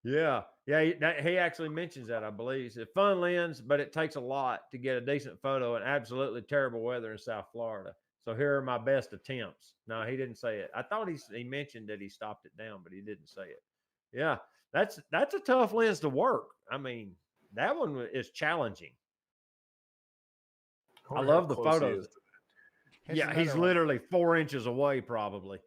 Yeah. He actually mentions that, I believe. He said, fun lens, but it takes a lot to get a decent photo in absolutely terrible weather in South Florida. So here are my best attempts. No, he didn't say it. I thought he mentioned that he stopped it down, but he didn't say it. Yeah, that's a tough lens to work. I mean, that one is challenging. I love the photos. Yeah, he's literally 4 inches away, probably.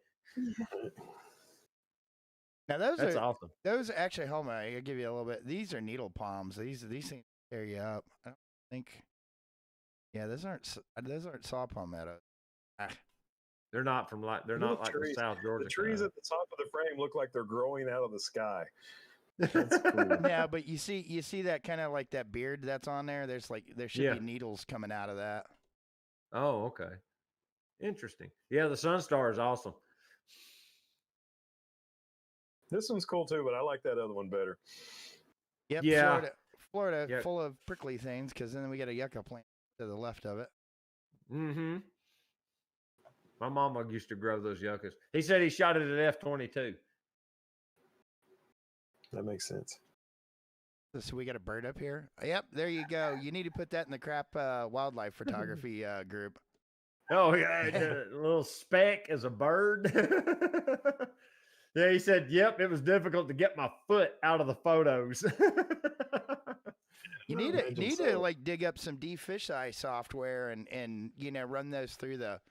Now that's awesome. Those actually, hold on, I'll give you a little bit. These are needle palms. These things tear you up. I don't think. Yeah, those aren't saw palmettos. They're not from they're not like the South Georgia. The trees at the top of the frame look like they're growing out of the sky. That's cool. Yeah, but you see that kind of like that beard that's on there. There should be needles coming out of that. Oh, okay. Interesting. Yeah, the Sunstar is awesome. This one's cool too, but I like that other one better. Yep. Yeah. Florida full of prickly things because then we got a yucca plant to the left of it. Mm-hmm. My mama used to grow those yuccas. He said he shot it at F22. That makes sense. So we got a bird up here. Yep, there you go. You need to put that in the crap wildlife photography group. Oh, yeah, the little speck is a bird. Yeah, he said, yep, it was difficult to get my foot out of the photos. You need to like dig up some fisheye software and run those through the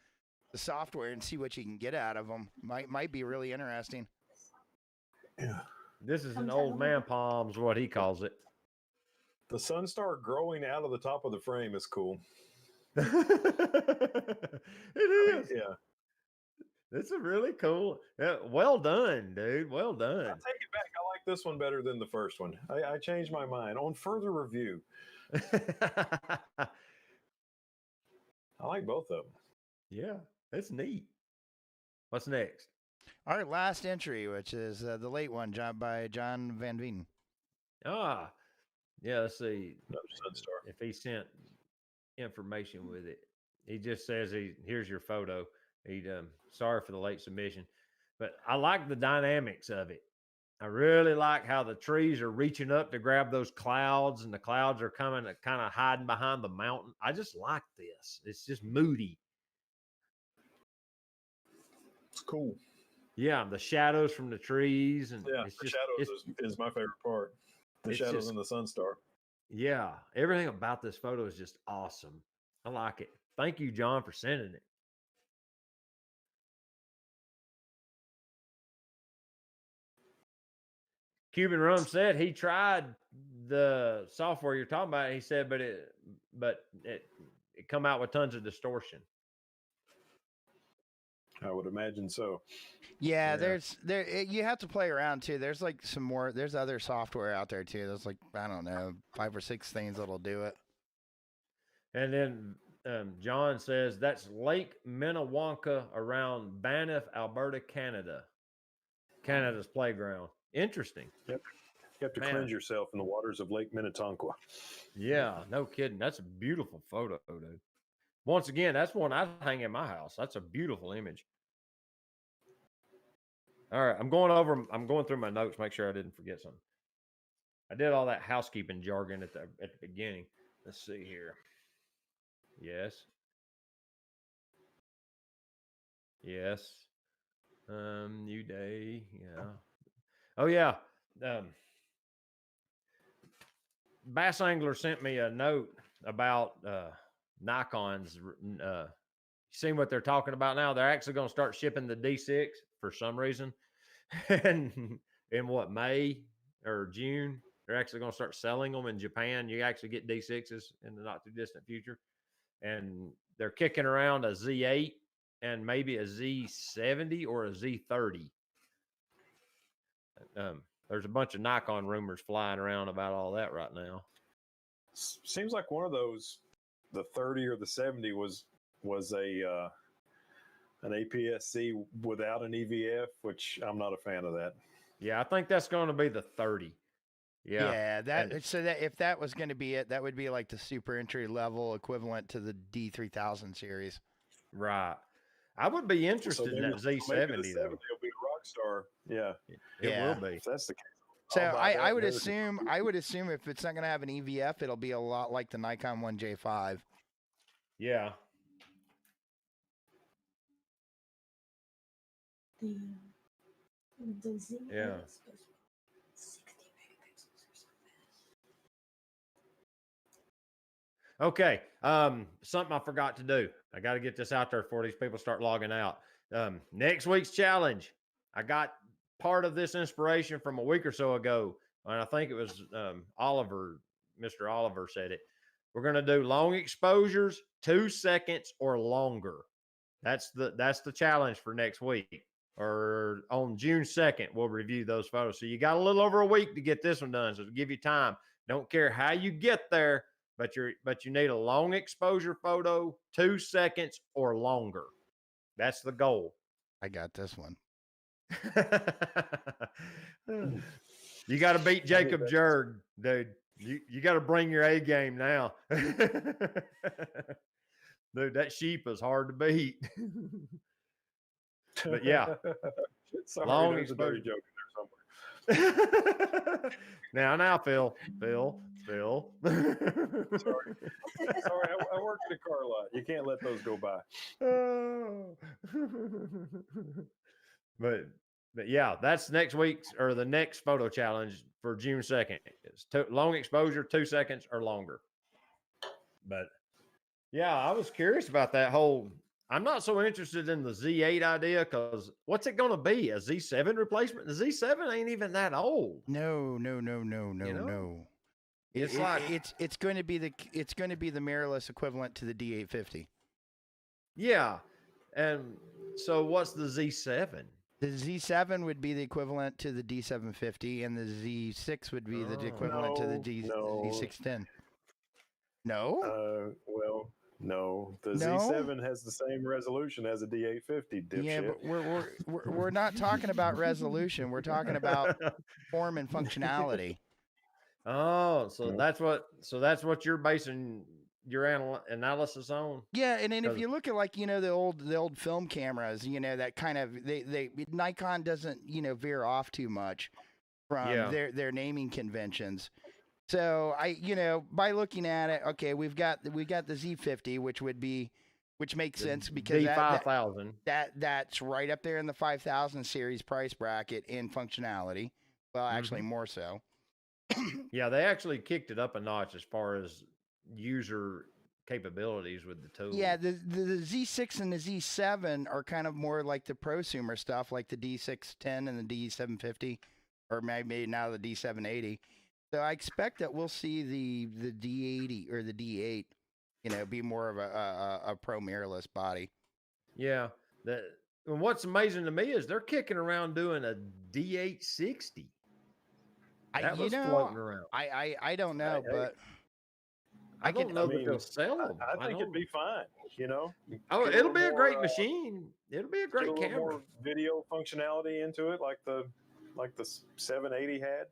software and see what you can get out of them. Might be really interesting. Yeah. This is an old man palm, is what he calls it. The sunstar growing out of the top of the frame is cool. It is. Yeah. This is really cool. Yeah, well done, dude. Well done. I'll take it back. I like this one better than the first one. I changed my mind. On further review, I like both of them. Yeah, that's neat. What's next? Our last entry, which is the late one, by John Van Veen. Ah, yeah, let's see. Another sunstar. If he sent information with it. He just says here's your photo. Sorry for the late submission, but I like the dynamics of it. I really like how the trees are reaching up to grab those clouds, and the clouds are coming, kind of hiding behind the mountain. I just like this. It's just moody. It's cool. Yeah, the shadows from the trees, and Yeah, it's the just, shadows is my favorite part. The shadows and the sunstar. Yeah, everything about this photo is just awesome. I like it. Thank you, John, for sending it. Cuban Rum said he tried the software you're talking about. He said, but it come out with tons of distortion. I would imagine so. Yeah, you have to play around too. There's like there's other software out there too. There's like, I don't know, 5 or 6 things that'll do it. And then John says that's Lake Minnewanka around Banff, Alberta, Canada. Canada's playground. Interesting. Yep. You have to cleanse yourself in the waters of Lake Minnetonka. Yeah, no kidding. That's a beautiful photo, dude. Once again, that's one I'd hang in my house. That's a beautiful image. All right, I'm going through my notes, make sure I didn't forget something. I did all that housekeeping jargon at the beginning. Let's see here. Yes. Yes. New day. Yeah. Oh yeah. Bass Angler sent me a note about Nikon's. Seen what they're talking about now? They're actually going to start shipping the D6 for some reason, and in what, May or June, they're actually going to start selling them in Japan. You actually get D6s in the not too distant future, and they're kicking around a Z8 and maybe a Z70 or a Z30. There's a bunch of Nikon rumors flying around about all that right now. Seems like one of those, the 30 or the 70 was an APS-C without an EVF, which I'm not a fan of that. Yeah, I think that's going to be the 30. Yeah. So that if that was going to be it, that would be like the super entry level equivalent to the D3000 series. Right. I would be interested in that Z70 though. It'll be a Rockstar. Yeah. It will be. If that's the case. So I would assume if it's not going to have an EVF, it'll be a lot like the Nikon 1J5. Yeah. The Z Yeah. is supposed to be 60 megapixels or something. Okay. Something I forgot to do. I got to get this out there before these people start logging out. Next week's challenge. I got part of this inspiration from a week or so ago, and I think it was Oliver. Mr. Oliver said it. We're going to do long exposures, 2 seconds or longer. That's the challenge for next week. Or on June 2nd, we'll review those photos. So you got a little over a week to get this one done. So to give you time, don't care how you get there, but you need a long exposure photo, 2 seconds or longer. That's the goal. I got this one. You got to beat Jacob Jurg, dude. You got to bring your A game now. Dude, that sheep is hard to beat. But yeah, Sorry, long there's a dirty exposure. joke in Now, Phil. Sorry, I work at a car lot. You can't let those go by. Oh. but yeah, that's next week's or the next photo challenge for June 2nd. It's long exposure, 2 seconds or longer. But yeah, I was curious about that whole. I'm not so interested in the Z8 idea because what's it going to be? A Z7 replacement? The Z7 ain't even that old. No. You know? It's It's like it's going to be the mirrorless equivalent to the D850. yeah, and so what's the Z7? The Z7 would be the equivalent to the D750, and the Z6 would be the equivalent to the Z610. No. Well, no. The Z7 has the same resolution as a D850. Dipshit. Yeah, but we're not talking about resolution. We're talking about form and functionality. Oh, so that's what you're basing your analysis on. Yeah, and then if you look at the old film cameras, that kind of they Nikon doesn't veer off too much from their naming conventions. So by looking at it, okay, we got the Z50, which makes sense because D5000 that's right up there in the 5000 series price bracket in functionality. Well, actually more so. Yeah, they actually kicked it up a notch as far as user capabilities with the tool. Yeah, the Z6 and the Z7 are kind of more like the prosumer stuff, like the D610 and the D750, or maybe now the D780. So I expect that we'll see the D80 or the D8, be more of a pro mirrorless body. Yeah, and what's amazing to me is they're kicking around doing a D860. That was floating around. I don't know, but I don't know that they'll sell them. I think it'd be fine. Oh, it'll be a great machine. It'll be a great camera. More video functionality into it, like the 780 had.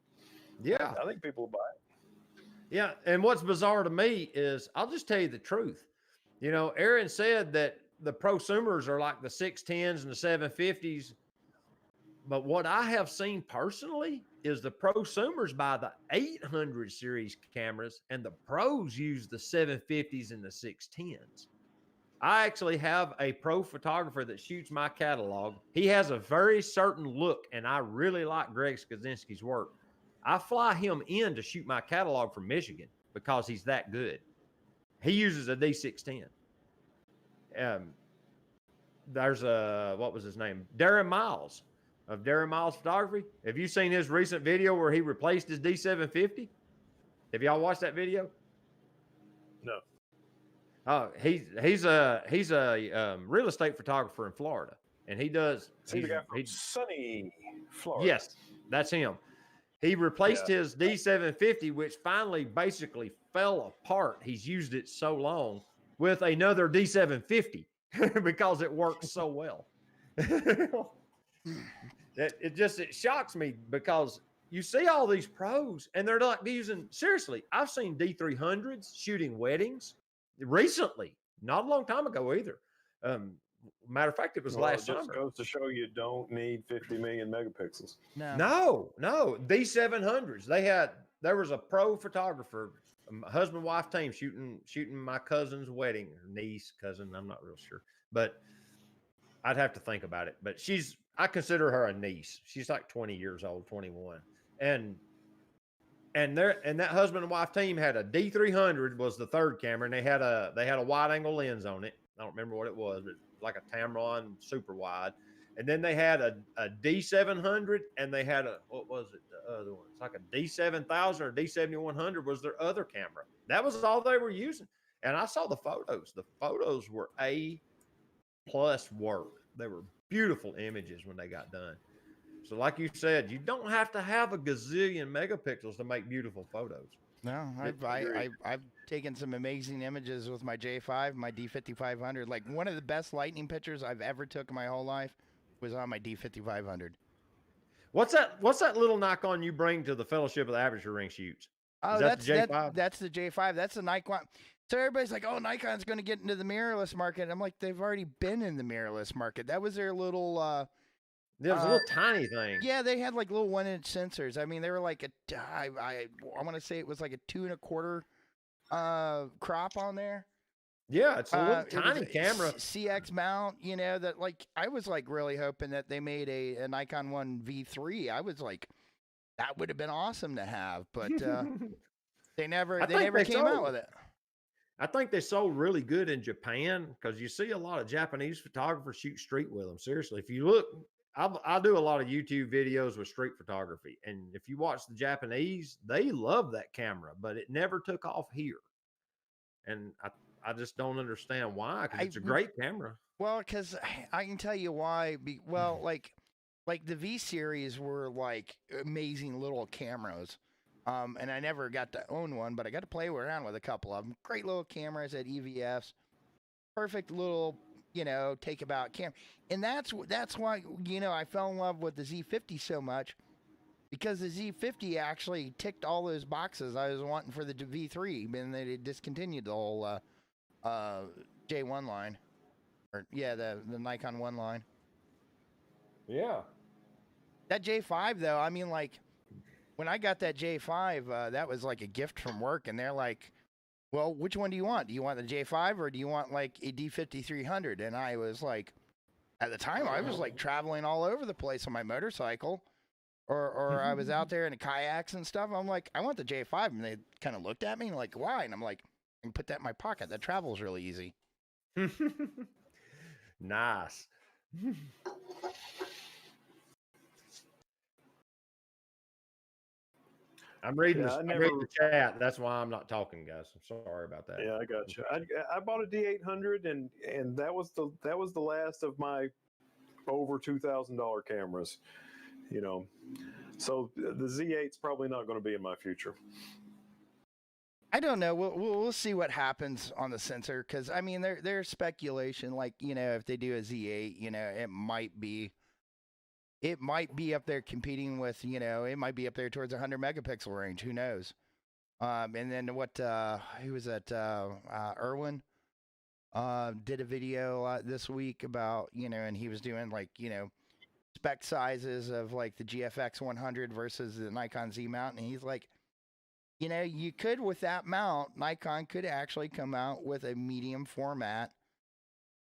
Yeah, I think people will buy it. Yeah, and what's bizarre to me is I'll just tell you the truth. Aaron said that the prosumers are like the 610s and the 750s. But what I have seen personally is the prosumers buy the 800 series cameras and the pros use the 750s and the 610s. I actually have a pro photographer that shoots my catalog. He has a very certain look, and I really like Greg Skaczynski's work. I fly him in to shoot my catalog from Michigan because he's that good. He uses a D610. There's what was his name? Darren Miles of Darren Miles Photography. Have you seen his recent video where he replaced his D750? Have y'all watched that video? No. Oh, he's a real estate photographer in Florida, and he does. He's the guy from sunny Florida. Yes, that's him. He replaced his D750, which finally basically fell apart. He's used it so long with another D750 because it works so well. It shocks me because you see all these pros and they're like using, seriously, I've seen D300s shooting weddings recently, not a long time ago either. Matter of fact, it was last summer. It just goes to show you don't need 50 million megapixels. No. D700s. There was a pro photographer, a husband-wife team shooting my cousin's wedding, or niece, cousin, I'm not real sure. But I'd have to think about it. But I consider her a niece. She's like 20 years old, 21. And that husband and wife team had a D300 was the third camera, and they had a wide angle lens on it. I don't remember what it was, but like a Tamron super wide. And then they had a D700, and they had what was it? The other one. It's like a D7000 or D7100 was their other camera. That was all they were using. And I saw the photos. The photos were A+ work. They were beautiful images when they got done. So like you said, you don't have to have a gazillion megapixels to make beautiful photos. No, I've taken some amazing images with my J5, my D5500. Like one of the best lightning pictures I've ever took in my whole life was on my D5500. What's that little Nikon you bring to the Fellowship of the Aperture Ring shoots? Oh, that's the J5. That's the J5. That's the Nikon. So everybody's like, "Oh, Nikon's going to get into the mirrorless market." I'm like, they've already been in the mirrorless market. That was their little There was a little tiny thing. Yeah, they had like little 1-inch sensors. I mean, they were like I want to say it was like a 2 1/4 crop on there. Yeah, it's a little It was tiny a camera. CX mount, you know, that like I was like really hoping that they made a Nikon One V3. I was like, that would have been awesome to have, but they never came out with it. I think they sold really good in Japan because you see a lot of Japanese photographers shoot street with them. Seriously, if you look, I do a lot of YouTube videos with street photography, and if you watch the Japanese, they love that camera, but it never took off here, and I just don't understand why, because it's a great camera. Well, because I can tell you why. Like the V series were like amazing little cameras. And I never got to own one, but I got to play around with a couple of them. Great little cameras at EVFs. Perfect little, you know, take about camera. And that's why, you know, I fell in love with the Z50 so much, because the Z50 actually ticked all those boxes I was wanting for the V3, and they discontinued the whole J1 line. Or yeah, the Nikon 1 line. Yeah. That J5 though, I mean, like when I got that J5, that was like a gift from work, and they're like, "Well, which one do you want? Do you want the J5 or do you want like a D5300?" And I was like, at the time, I was like traveling all over the place on my motorcycle, or I was out there in the kayaks and stuff. I'm like, I want the J5, and they kind of looked at me like, "Why?" And I'm like, "I can put that in my pocket. That travels really easy." Nice. I'm reading the chat. That's why I'm not talking, guys. I'm sorry about that. Yeah, I got you. I bought a D800, and that was the last of my over $2,000 cameras. You know, so the Z8's probably not going to be in my future. I don't know. We'll see what happens on the sensor, because I mean, there's speculation, like, you know, if they do a Z8, you know, it might be up there competing with, you know, it might be up there towards 100 megapixel range. Who knows? And then who was that? Irwin did a video this week about, you know, and he was doing like, you know, spec sizes of like the GFX 100 versus the Nikon Z mount, and he's like, you know, you could, with that mount, Nikon could actually come out with a medium format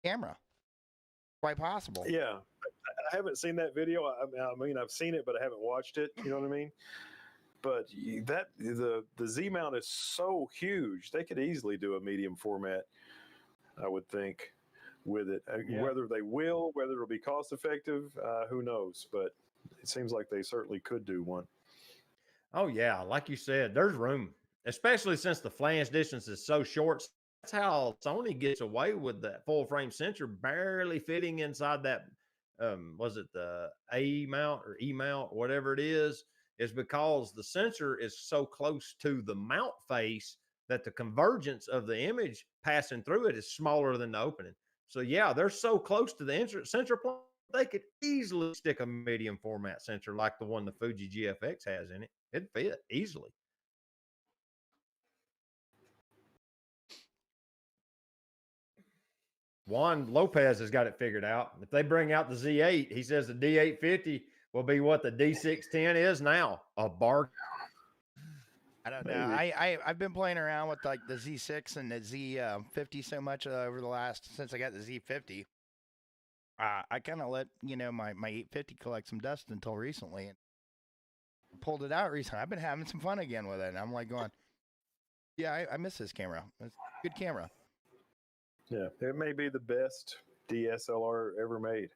camera. Quite possible. Yeah. I haven't seen that video. I mean, I've seen it, but I haven't watched it. You know what I mean? But the Z mount is so huge. They could easily do a medium format, I would think, with it. Yeah. Whether they will, whether it'll be cost effective, who knows? But it seems like they certainly could do one. Oh yeah, like you said, there's room, especially since the flange distance is so short. That's how Sony gets away with that full frame sensor barely fitting inside that. Was it the A mount or E mount, whatever it is because the sensor is so close to the mount face that the convergence of the image passing through it is smaller than the opening. So yeah, they're so close to the sensor point, they could easily stick a medium format sensor like the one the Fuji GFX has in it. It'd fit easily. Juan Lopez has got it figured out. If they bring out the Z8, he says the D850 will be what the D610 is now, a bargain. I don't know. I've been playing around with like the Z6 and the Z50 so much over the since I got the Z50. I kind of let, you know, my 850 collect some dust until recently, and pulled it out recently. I've been having some fun again with it, and I'm like going, yeah, I miss this camera. It's a good camera. Yeah, it may be the best DSLR ever made,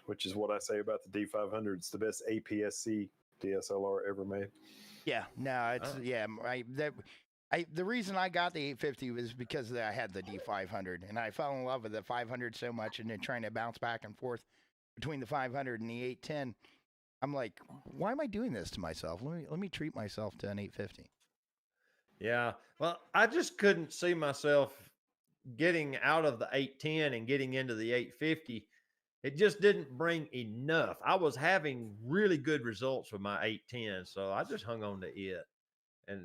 which is what I say about the D500. It's the best APS-C DSLR ever made. Yeah, no, it's the reason I got the 850 was because I had the D500, and I fell in love with the 500 so much, and then trying to bounce back and forth between the 500 and the 810. I'm like, why am I doing this to myself? Let me treat myself to an 850. Yeah, well, I just couldn't see myself getting out of the 810 and getting into the 850. It just didn't bring enough. I was having really good results with my 810, so I just hung on to it, and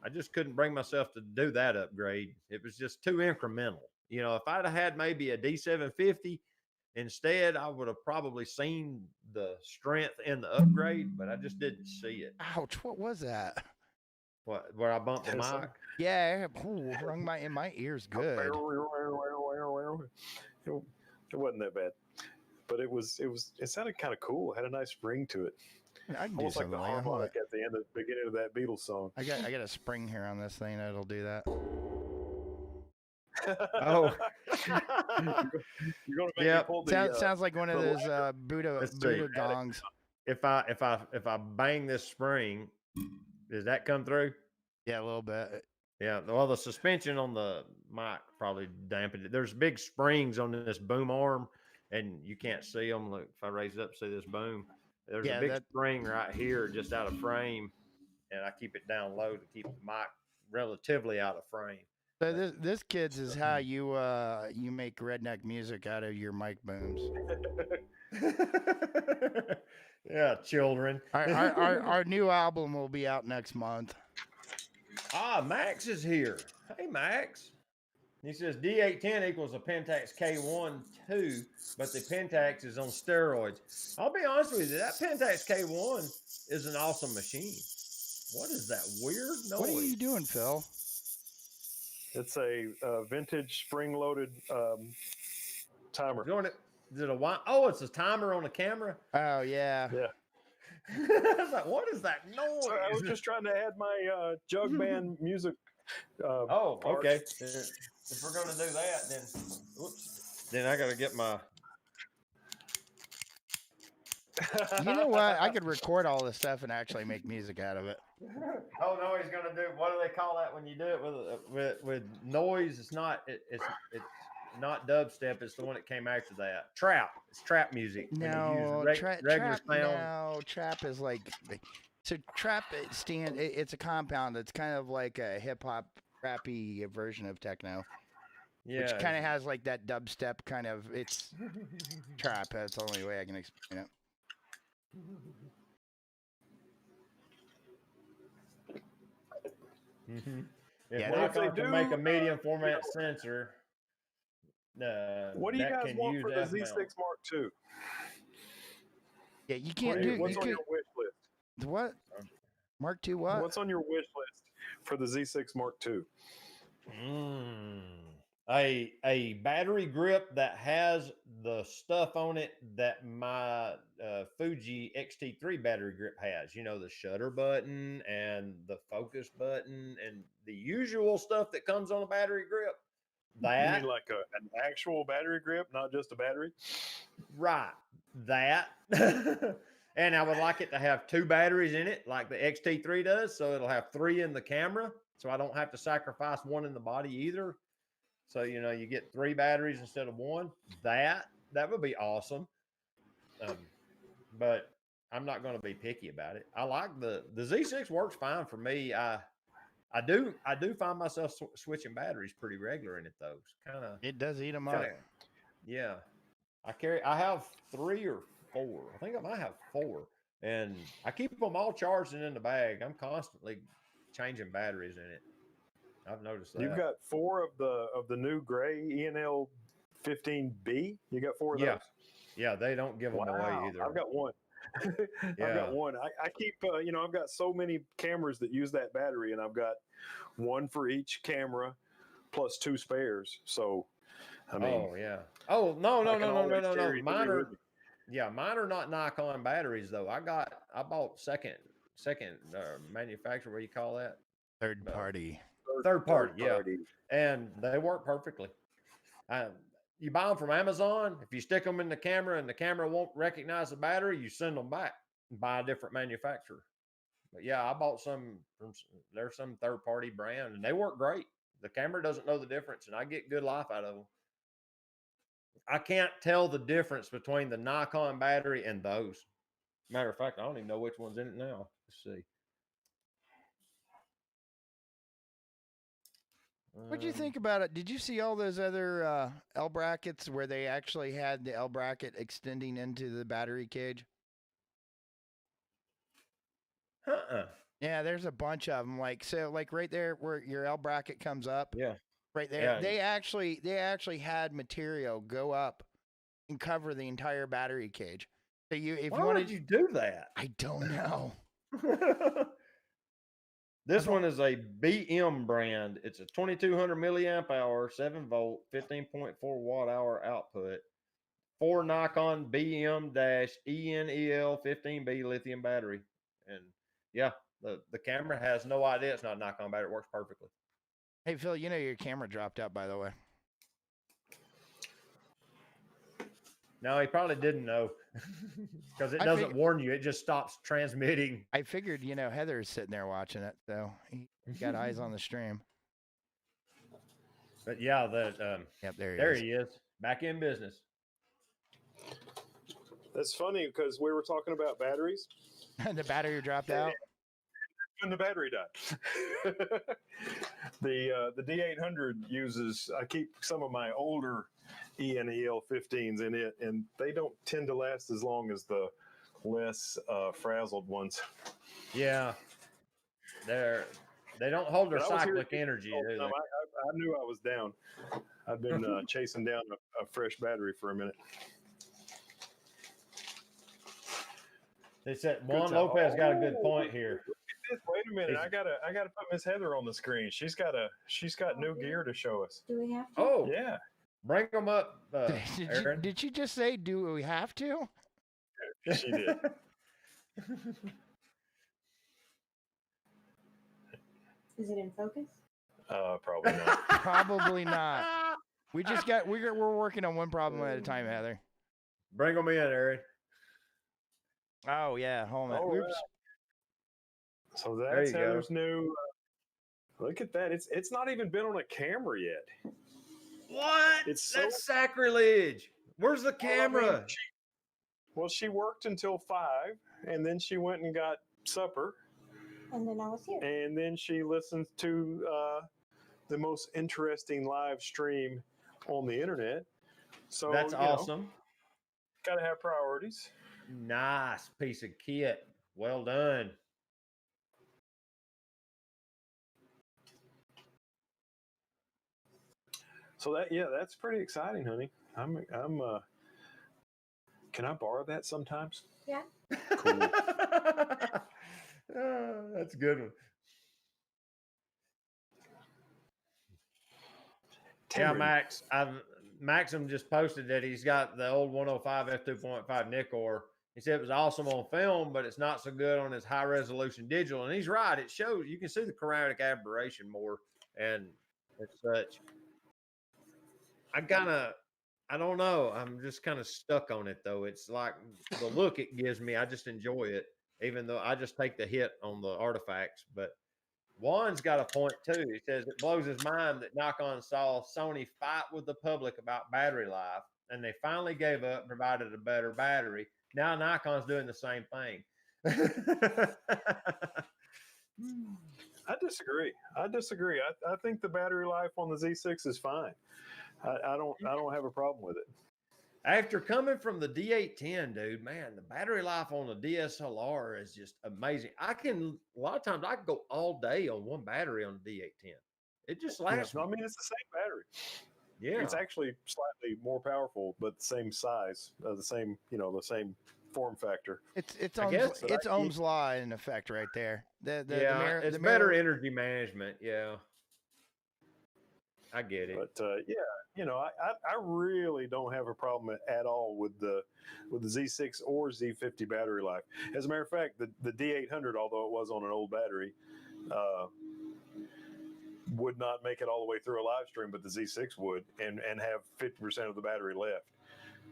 I just couldn't bring myself to do that upgrade. It was just too incremental. You know, if I'd have had maybe a D750, Instead, I would have probably seen the strength in the upgrade, but I just didn't see it. Ouch! What was that? What, where I bumped the Yes, sir. mic? Yeah, ooh, rung my in my ears. Good. It wasn't that bad, but it sounded kind of cool. It had a nice ring to it, I can do almost like something the like that. Hold on. harmonic at the end of the beginning of that Beatles song. I got a spring here on this thing that'll do that. Oh, You're gonna make me Yep. pull the. Sounds like one of the those Buddha Let's see. Buddha gongs. if I bang this spring, does that come through? Yeah, a little bit. Yeah. Well, the suspension on the mic probably dampened it. There's big springs on this boom arm, and you can't see them. Look, if I raise it up, see this boom. There's Yeah, a big that- spring right here, just out of frame, and I keep it down low to keep the mic relatively out of frame. So this kids is how you you make redneck music out of your mic booms. Yeah, children. Our new album will be out next month. Ah, Max is here. Hey, Max. He says D810 equals a Pentax K1 2, but the Pentax is on steroids. I'll be honest with you, that Pentax K1 is an awesome machine. What is that weird noise? What are you doing, Phil? It's a vintage spring-loaded timer. Doing it? Is it a wine? Oh, it's a timer on the camera. Oh yeah. Yeah. I was like, what is that noise? So I was just trying to add my jug band music. Oh, part. okay. If we're gonna do that, then whoops. Then I gotta get my. You know what? I could record all this stuff and actually make music out of it. Oh no, he's gonna do. What do they call that when you do it with noise? It's not. It's not dubstep. It's the one that came after that. Trap. It's trap music. When you No, use regular trap. sound. No, trap is like. So trap it's a compound. It's kind of like a hip hop rappy version of techno, Yeah. which kind of has like that dubstep kind of. It's trap. That's the only way I can explain it. Mm-hmm. Yeah, If they Nikon can do, make a medium format sensor, What do you that guys can want use for the F Z6 mount. Mark II? Yeah, you can't do. What's You on could, your wish list? what? Mark II what? What's on your wish list for the Z6 Mark II? A battery grip that has the stuff on it that my Fuji XT3 battery grip has. You know, the shutter button and the focus button and the usual stuff that comes on a battery grip. You That mean like an actual battery grip, not just a battery? right. That. And I would like it to have 2 batteries in it, like the XT3 does. So it'll have 3 in the camera. So I don't have to sacrifice one in the body either. So, you know, you get 3 batteries instead of 1. That would be awesome. But I'm not going to be picky about it. I like the Z6 works fine for me. I do find myself switching batteries pretty regular in it though. Kind of. It does eat them up. Yeah. I have 3 or 4. I think I might have 4. And I keep them all charged and in the bag. I'm constantly changing batteries in it. I've noticed that. You've got 4 of the new gray ENL 15B. You got 4 of those. Yeah, they don't give them away either. I've got 1. I've got 1. I keep I've got so many cameras that use that battery, and I've got 1 for each camera plus 2 spares. So I mean, oh yeah. Oh no. Mine are, with me. mine are not Nikon batteries though. I bought second manufacturer. What do you call that? Third party. Third party. Yeah, and they work perfectly. You buy them from Amazon. If you stick them in the camera and the camera won't recognize the battery, you send them back and buy a different manufacturer. But yeah, I bought some from there's some third party brand and they work great. The camera doesn't know the difference, and I get good life out of them. I can't tell the difference between the Nikon battery and those. Matter of fact, I don't even know which one's in it now. Let's see. What'd you think about it? Did you see all those other L brackets where they actually had the L bracket extending into the battery cage? Yeah, there's a bunch of them. Like right there where your L bracket comes up. Yeah. Right there. Yeah. They actually had material go up and cover the entire battery cage. So if Why you would wanted, you do that? I don't know. This one is a BM brand. It's a 2200 milliamp hour, 7 volt, 15.4 watt hour output. 4 Nikon BM-ENEL 15B lithium battery. And yeah, the camera has no idea it's not a Nikon battery. It works perfectly. Hey Phil, you know your camera dropped out, by the way. No, he probably didn't know because it doesn't warn you. It just stops transmitting. I figured, Heather's sitting there watching it, so he got eyes on the stream. But yeah, yep, there he is, back in business. That's funny because we were talking about batteries. The battery dropped out. And the battery died. The D800 uses. I keep some of my older ENEL 15s in it, and they don't tend to last as long as the less frazzled ones. Yeah, they don't hold their cyclic energy. Do they? I knew I was down. I've been chasing down a fresh battery for a minute. They said Juan Lopez got a good point here. Wait a minute, I gotta put Miss Heather on the screen. She's got new gear to show us. Do we have to? Oh yeah, bring them up. Did you just say, do we have to? She did. Is it in focus? Probably not. Probably not. We're working on one problem at a time, Heather. Bring them in, Aaron. Oh yeah, hold on. Oops. So that's Heather's new. Look at that! It's not even been on a camera yet. What? That's sacrilege. Where's the camera? She worked until 5, and then she went and got supper. And then I was here. And then she listened to the most interesting live stream on the internet. So that's awesome. Got to have priorities. Nice piece of kit. Well done. So that's pretty exciting, honey. I'm can I borrow that sometimes? Yeah. Cool. That's a good one. Yeah, Max. Maxim just posted that he's got the old 105 f2.5 Nikkor. He said it was awesome on film, but it's not so good on his high resolution digital. And he's right. It shows you can see the chromatic aberration more and such. I don't know. I'm just kind of stuck on it though. It's like the look it gives me. I just enjoy it, even though I just take the hit on the artifacts. But Juan's got a point too. He says it blows his mind that Nikon saw Sony fight with the public about battery life, and they finally gave up, provided a better battery. Now Nikon's doing the same thing. I disagree. I think the battery life on the Z6 is fine. I don't have a problem with it. After coming from the D810, dude, man, the battery life on the DSLR is just amazing. A lot of times I can go all day on one battery on the D810. It just lasts. I mean, it's the same battery. Yeah. It's actually slightly more powerful, but the same size, the same form factor. It's Ohm's law in effect right there. It's better energy management. Yeah. I get it. But I really don't have a problem at all with the Z6 or Z50 battery life. As a matter of fact, the D800, although it was on an old battery, would not make it all the way through a live stream, but the Z6 would, and have 50% of the battery left.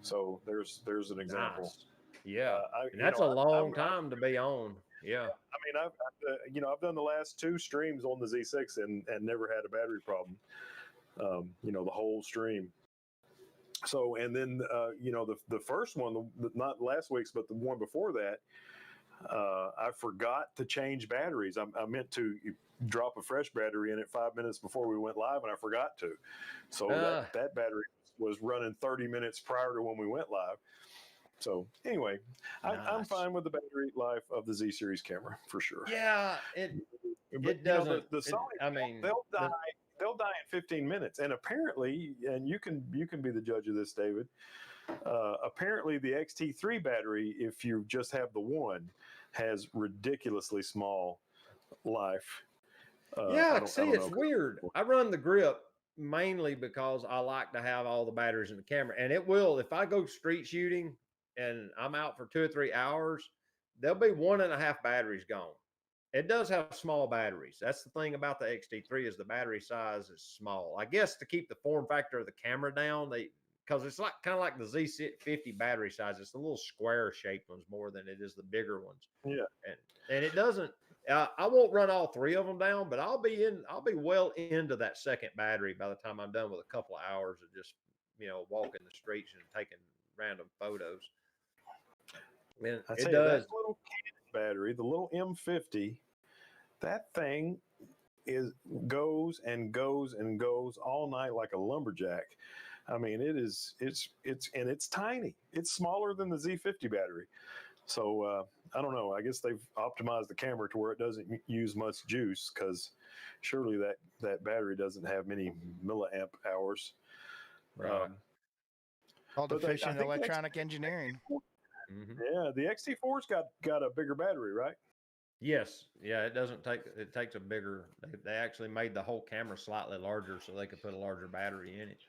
So there's an example. Nice. Yeah, and that's a long time to be on. Yeah. I mean, I've done the last 2 streams on the Z6 and never had a battery problem. The whole stream. So, and then, the first one, not last week's, but the one before that, I forgot to change batteries. I meant to drop a fresh battery in it 5 minutes before we went live, and I forgot to. So that battery was running 30 minutes prior to when we went live. So anyway, nice. I'm fine with the battery life of the Z series camera for sure. Yeah, it doesn't. The Sony, they'll die. They'll die in 15 minutes, and apparently, and you can be the judge of this, David. Apparently, the XT3 battery, if you just have the one, has ridiculously small life. Yeah, see, it's weird. I run the grip mainly because I like to have all the batteries in the camera. And it will, if I go street shooting and I'm out for 2 or 3 hours, there'll be 1.5 batteries gone. It does have small batteries. That's the thing about the XT3 is the battery size is small. I guess to keep the form factor of the camera down, because it's like kind of like the Z50 battery size. It's the little square shaped ones more than it is the bigger ones. Yeah, and it doesn't. I won't run all 3 of them down, but I'll be well into that second battery by the time I'm done with a couple of hours of just walking the streets and taking random photos. And I it tell you, does. that little Canon battery, the little M50, that thing goes and goes and goes all night like a lumberjack. I mean, it's tiny. It's smaller than the Z50 battery. So I don't know. I guess they've optimized the camera to where it doesn't use much juice, because surely that battery doesn't have many milliamp hours. Right. Called efficient electronic engineering. Yeah, the XT4's got a bigger battery, right? Yes. Yeah, it takes a bigger. They actually made the whole camera slightly larger so they could put a larger battery in it.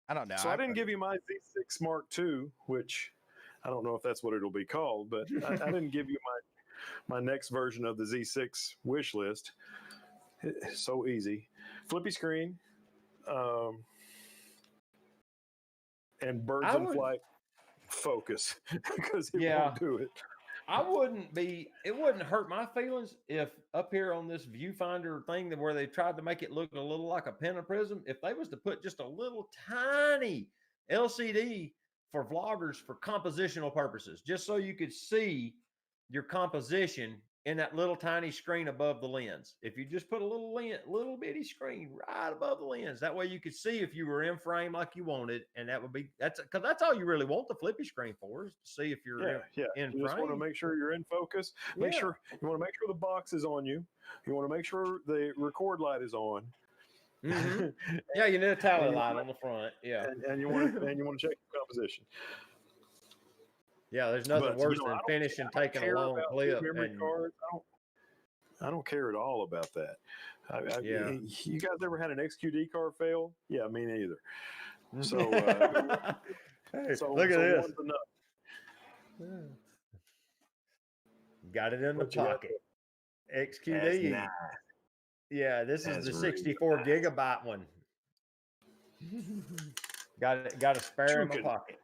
I don't know. So I didn't give you my Z6 Mark II, which I don't know if that's what it'll be called, but I didn't give you my next version of the Z6 wish list. It's so easy. Flippy screen, and birds in flight focus, because it won't do it. It wouldn't hurt my feelings if up here on this viewfinder thing where they tried to make it look a little like a Pentaprism, if they was to put just a little tiny LCD for vloggers for compositional purposes, just so you could see your composition in that little tiny screen above the lens. If you just put a little bitty screen right above the lens, that way you could see if you were in frame like you wanted, and that's because that's all you really want the flippy screen for, is to see if you're in You frame. just want to make sure you're in focus. You want to make sure the box is on you. You want to make sure the record light is on. Mm-hmm. Yeah, you need a tally light on the front. Yeah, and you want to check your composition. Yeah, there's nothing worse than finishing taking a long clip. I don't care at all about that. You guys ever had an XQD card fail? Yeah, me neither. So, look at this. Got it in the pocket. XQD. Nice. Yeah, this is the 64 gigabyte one. Got a spare in my pocket.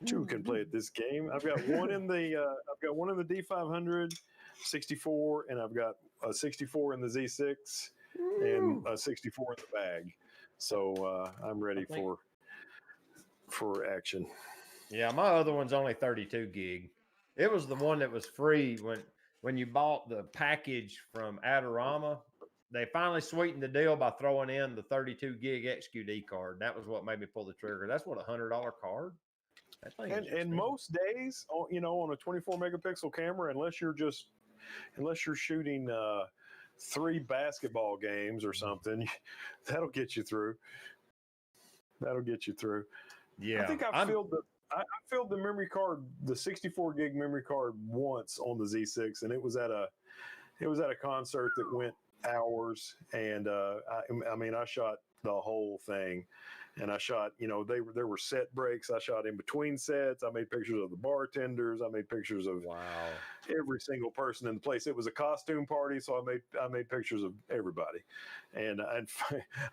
Two can play at this game. I've got one in the D500 64, and I've got a 64 in the Z6, and a 64 in the bag. So I'm ready for action. Yeah, my other one's only 32 gig. It was the one that was free when you bought the package from Adorama. They finally sweetened the deal by throwing in the 32 gig XQD card. That was what made me pull the trigger. That's what, $100 card. And most days, on a 24 megapixel camera, unless you're shooting 3 basketball games or something, that'll get you through. Yeah, I think I filled the memory card, the 64 gig memory card, once on the Z6, and it was at a concert that went hours, and I shot the whole thing. And I shot, there were set breaks. I shot in between sets. I made pictures of the bartenders. I made pictures of every single person in the place. It was a costume party, so I made pictures of everybody. And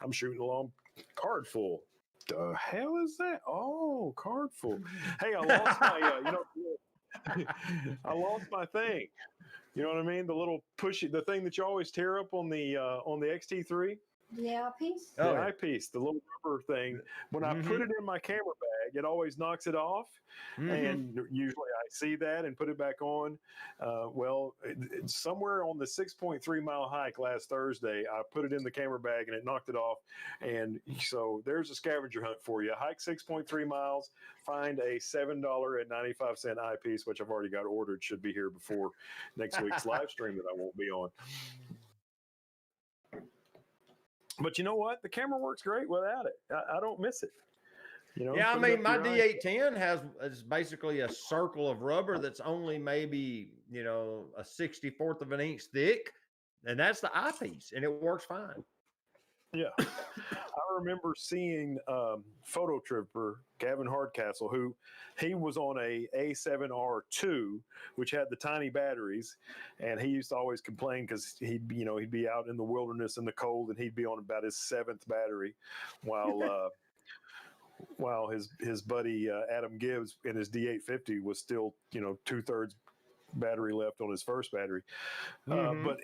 I'm shooting along, card full. The hell is that? Oh, card full. Hey, I lost my, I lost my thing. You know what I mean? The little the thing that you always tear up on the XT3. The eyepiece? The eyepiece, the little rubber thing. When I put it in my camera bag, it always knocks it off. And usually I see that and put it back on. Somewhere on the 6.3 mile hike last Thursday, I put it in the camera bag and it knocked it off. And so there's a scavenger hunt for you. Hike 6.3 miles, find a $7.95 eyepiece, which I've already got ordered. Should be here before next week's live stream that I won't be on. But you know what? The camera works great without it. I don't miss it. You know, Yeah, I put it mean, up to my your eye. D810 is basically a circle of rubber that's only maybe, a 64th of an inch thick, and that's the eyepiece, and it works fine. Yeah. I remember seeing Photo Trooper Gavin Hardcastle, who he was on a A7R2, which had the tiny batteries, and he used to always complain because he'd be out in the wilderness in the cold, and he'd be on about his seventh battery, while his buddy Adam Gibbs in his D850 was still 2/3 battery left on his first battery. But I remember,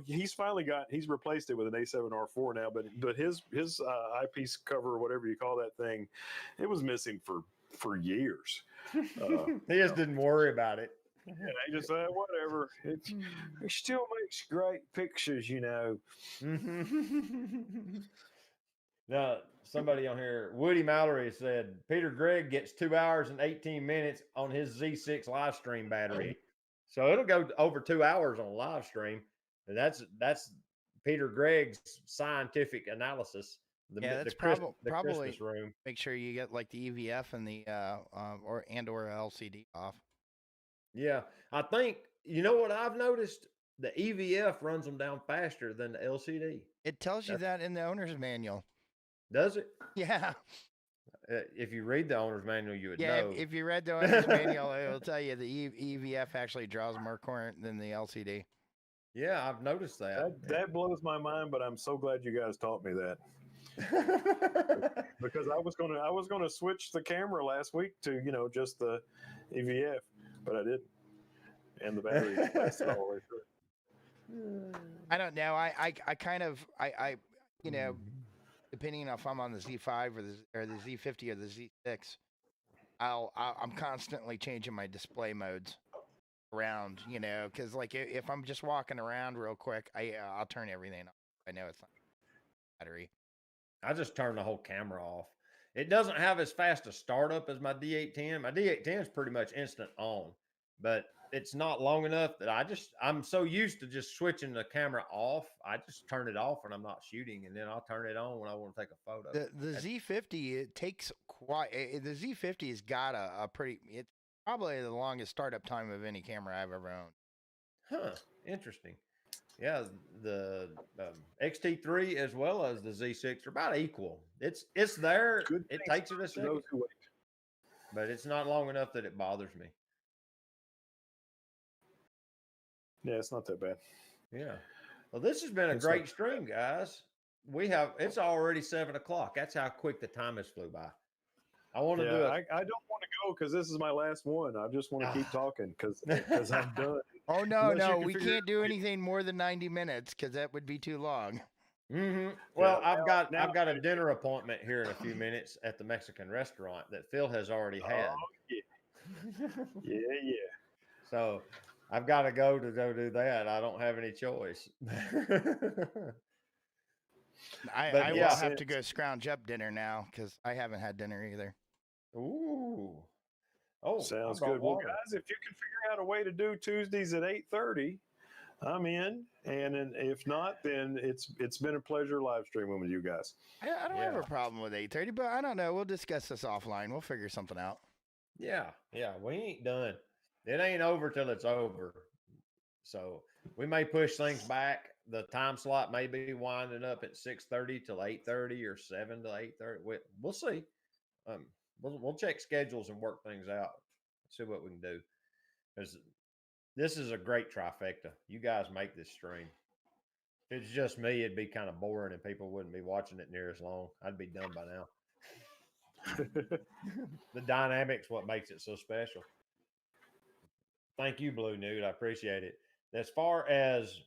he's replaced it with an A7R4 now, but his eyepiece cover or whatever you call that thing, it was missing for years. He just didn't worry about it. And I just said, whatever. It still makes great pictures. Now, somebody on here, Woody Mallory said Peter Gregg gets 2 hours and 18 minutes on his Z6 live stream battery. So it'll go over 2 hours on live stream. And that's Peter Gregg's scientific analysis. That's the probably Christmas room. make sure you get like the EVF and the or LCD off. Yeah. I think, you know what I've noticed? The EVF runs them down faster than the LCD. It tells you that in the owner's manual. Does it? Yeah. If you read the owner's manual, you would Yeah, know. if you read the owner's manual, it'll tell you the EVF actually draws more current than the LCD. Yeah, I've noticed that. That blows my mind, but I'm so glad you guys taught me that. Because I was gonna switch the camera last week to just the EVF, but I didn't, and the battery lasted all the way through. I don't know. I kind of depending on if I'm on the Z5 or the Z50 or the Z6, I'm constantly changing my display modes around, because like if I'm just walking around real quick, I'll turn everything off. I know it's not battery. I just turned the whole camera off. It doesn't have as fast a startup as my D810. My D810 is pretty much instant on, but it's not long enough that I'm so used to just switching the camera off. I just turn it off when I'm not shooting, and then I'll turn it on when I want to take a photo. The Z50, it takes the Z50 has got a pretty, it's probably the longest startup time of any camera I've ever owned. Huh. Interesting. Yeah, the XT3 as well as the Z6 are about equal. It's there. It takes it a second, but it's not long enough that it bothers me. Yeah, it's not that bad. Yeah. Well, this has been a great stream, guys. It's already 7 o'clock. That's how quick the time has flew by. I want to do it. I don't want to go because this is my last one. I just want to keep talking because I'm done. Oh no, we can't do anything more than 90 minutes because that would be too long. Well, I've got a dinner appointment here in a few minutes at the Mexican restaurant that Phil has already had. Oh, yeah. So I've got to go do that. I don't have any choice. I will have to go scrounge up dinner now because I haven't had dinner either. Ooh. Oh, sounds good. Well, guys, if you can figure out a way to do Tuesdays at 8:30, I'm in. And then if not, then it's been a pleasure live streaming with you guys. I don't have a problem with 8:30, but I don't know. We'll discuss this offline. We'll figure something out. Yeah, we ain't done. It ain't over till it's over. So we may push things back. The time slot may be winding up at 6:30 till 8:30 or 7 to 8:30. We'll see. We'll check schedules and work things out. See what we can do. This is a great trifecta. You guys make this stream. If it's just me, it'd be kind of boring and people wouldn't be watching it near as long. I'd be done by now. The dynamic's what makes it so special. Thank you, Blue Nude. I appreciate it. As far as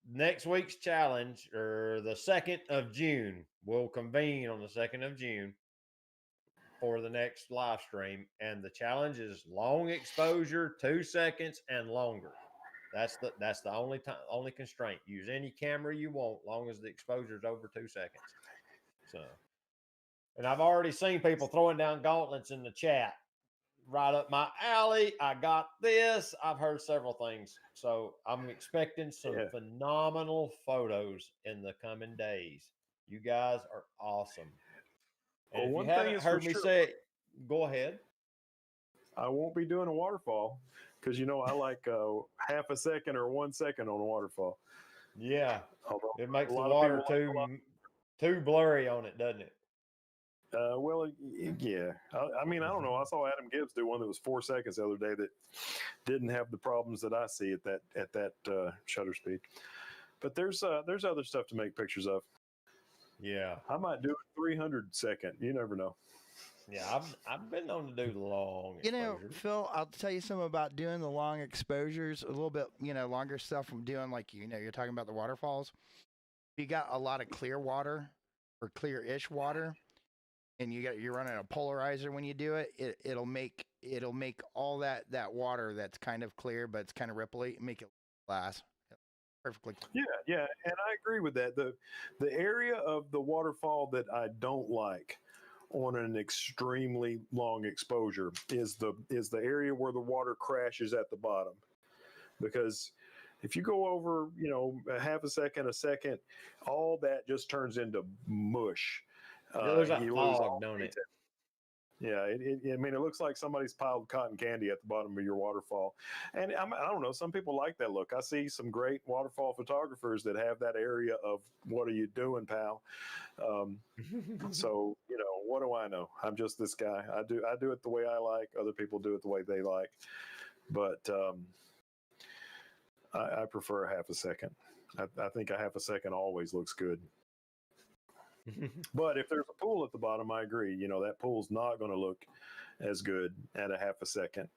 next week's challenge, or the 2nd of June, we'll convene on the 2nd of June for the next live stream. And the challenge is long exposure, 2 seconds and longer. That's the only constraint. Use any camera you want, long as the exposure is over 2 seconds. So, and I've already seen people throwing down gauntlets in the chat. Right up my alley. I got this. I've heard several things. So I'm expecting some phenomenal photos in the coming days. You guys are awesome. And if one you thing haven't is for heard me sure, say it, go ahead. I won't be doing a waterfall because I like half a second or 1 second on a waterfall. Yeah, Although it makes a the lot of water people like a lot. too blurry on it, doesn't it? Well, yeah. I mean, I don't know. I saw Adam Gibbs do one that was 4 seconds the other day that didn't have the problems that I see at that shutter speed. But there's other stuff to make pictures of. Yeah, I might do a 300 second. You never know. yeah. I've been known to do the long You know, exposure. Phil, I'll tell you something about doing the long exposures, a little bit, longer stuff from doing like, you're talking about the waterfalls. You got a lot of clear water or clear-ish water, and you're running a polarizer when you do it. It'll make all that water that's kind of clear but it's kind of ripply, make it last perfectly. Yeah, and I agree with that. The area of the waterfall that I don't like on an extremely long exposure is the area where the water crashes at the bottom. Because if you go over, a half a second, all that just turns into mush. It looks like You lose all fog, don't it? detail. Yeah, I mean, it looks like somebody's piled cotton candy at the bottom of your waterfall. And I don't know, some people like that look. I see some great waterfall photographers that have that area of, what are you doing, pal? So, what do I know? I'm just this guy. I do it the way I like. Other people do it the way they like. But I prefer a half a second. I think a half a second always looks good. But if there's a pool at the bottom, I agree. That pool's not going to look as good at a half a second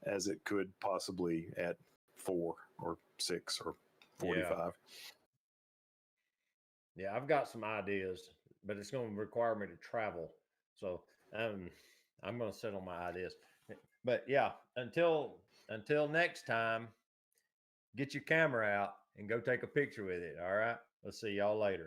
as it could possibly at 4 or 6 or 45. Yeah, I've got some ideas, but it's going to require me to travel. So I'm going to sit on my ideas. But yeah, until next time, get your camera out and go take a picture with it. All right. Let's see y'all later.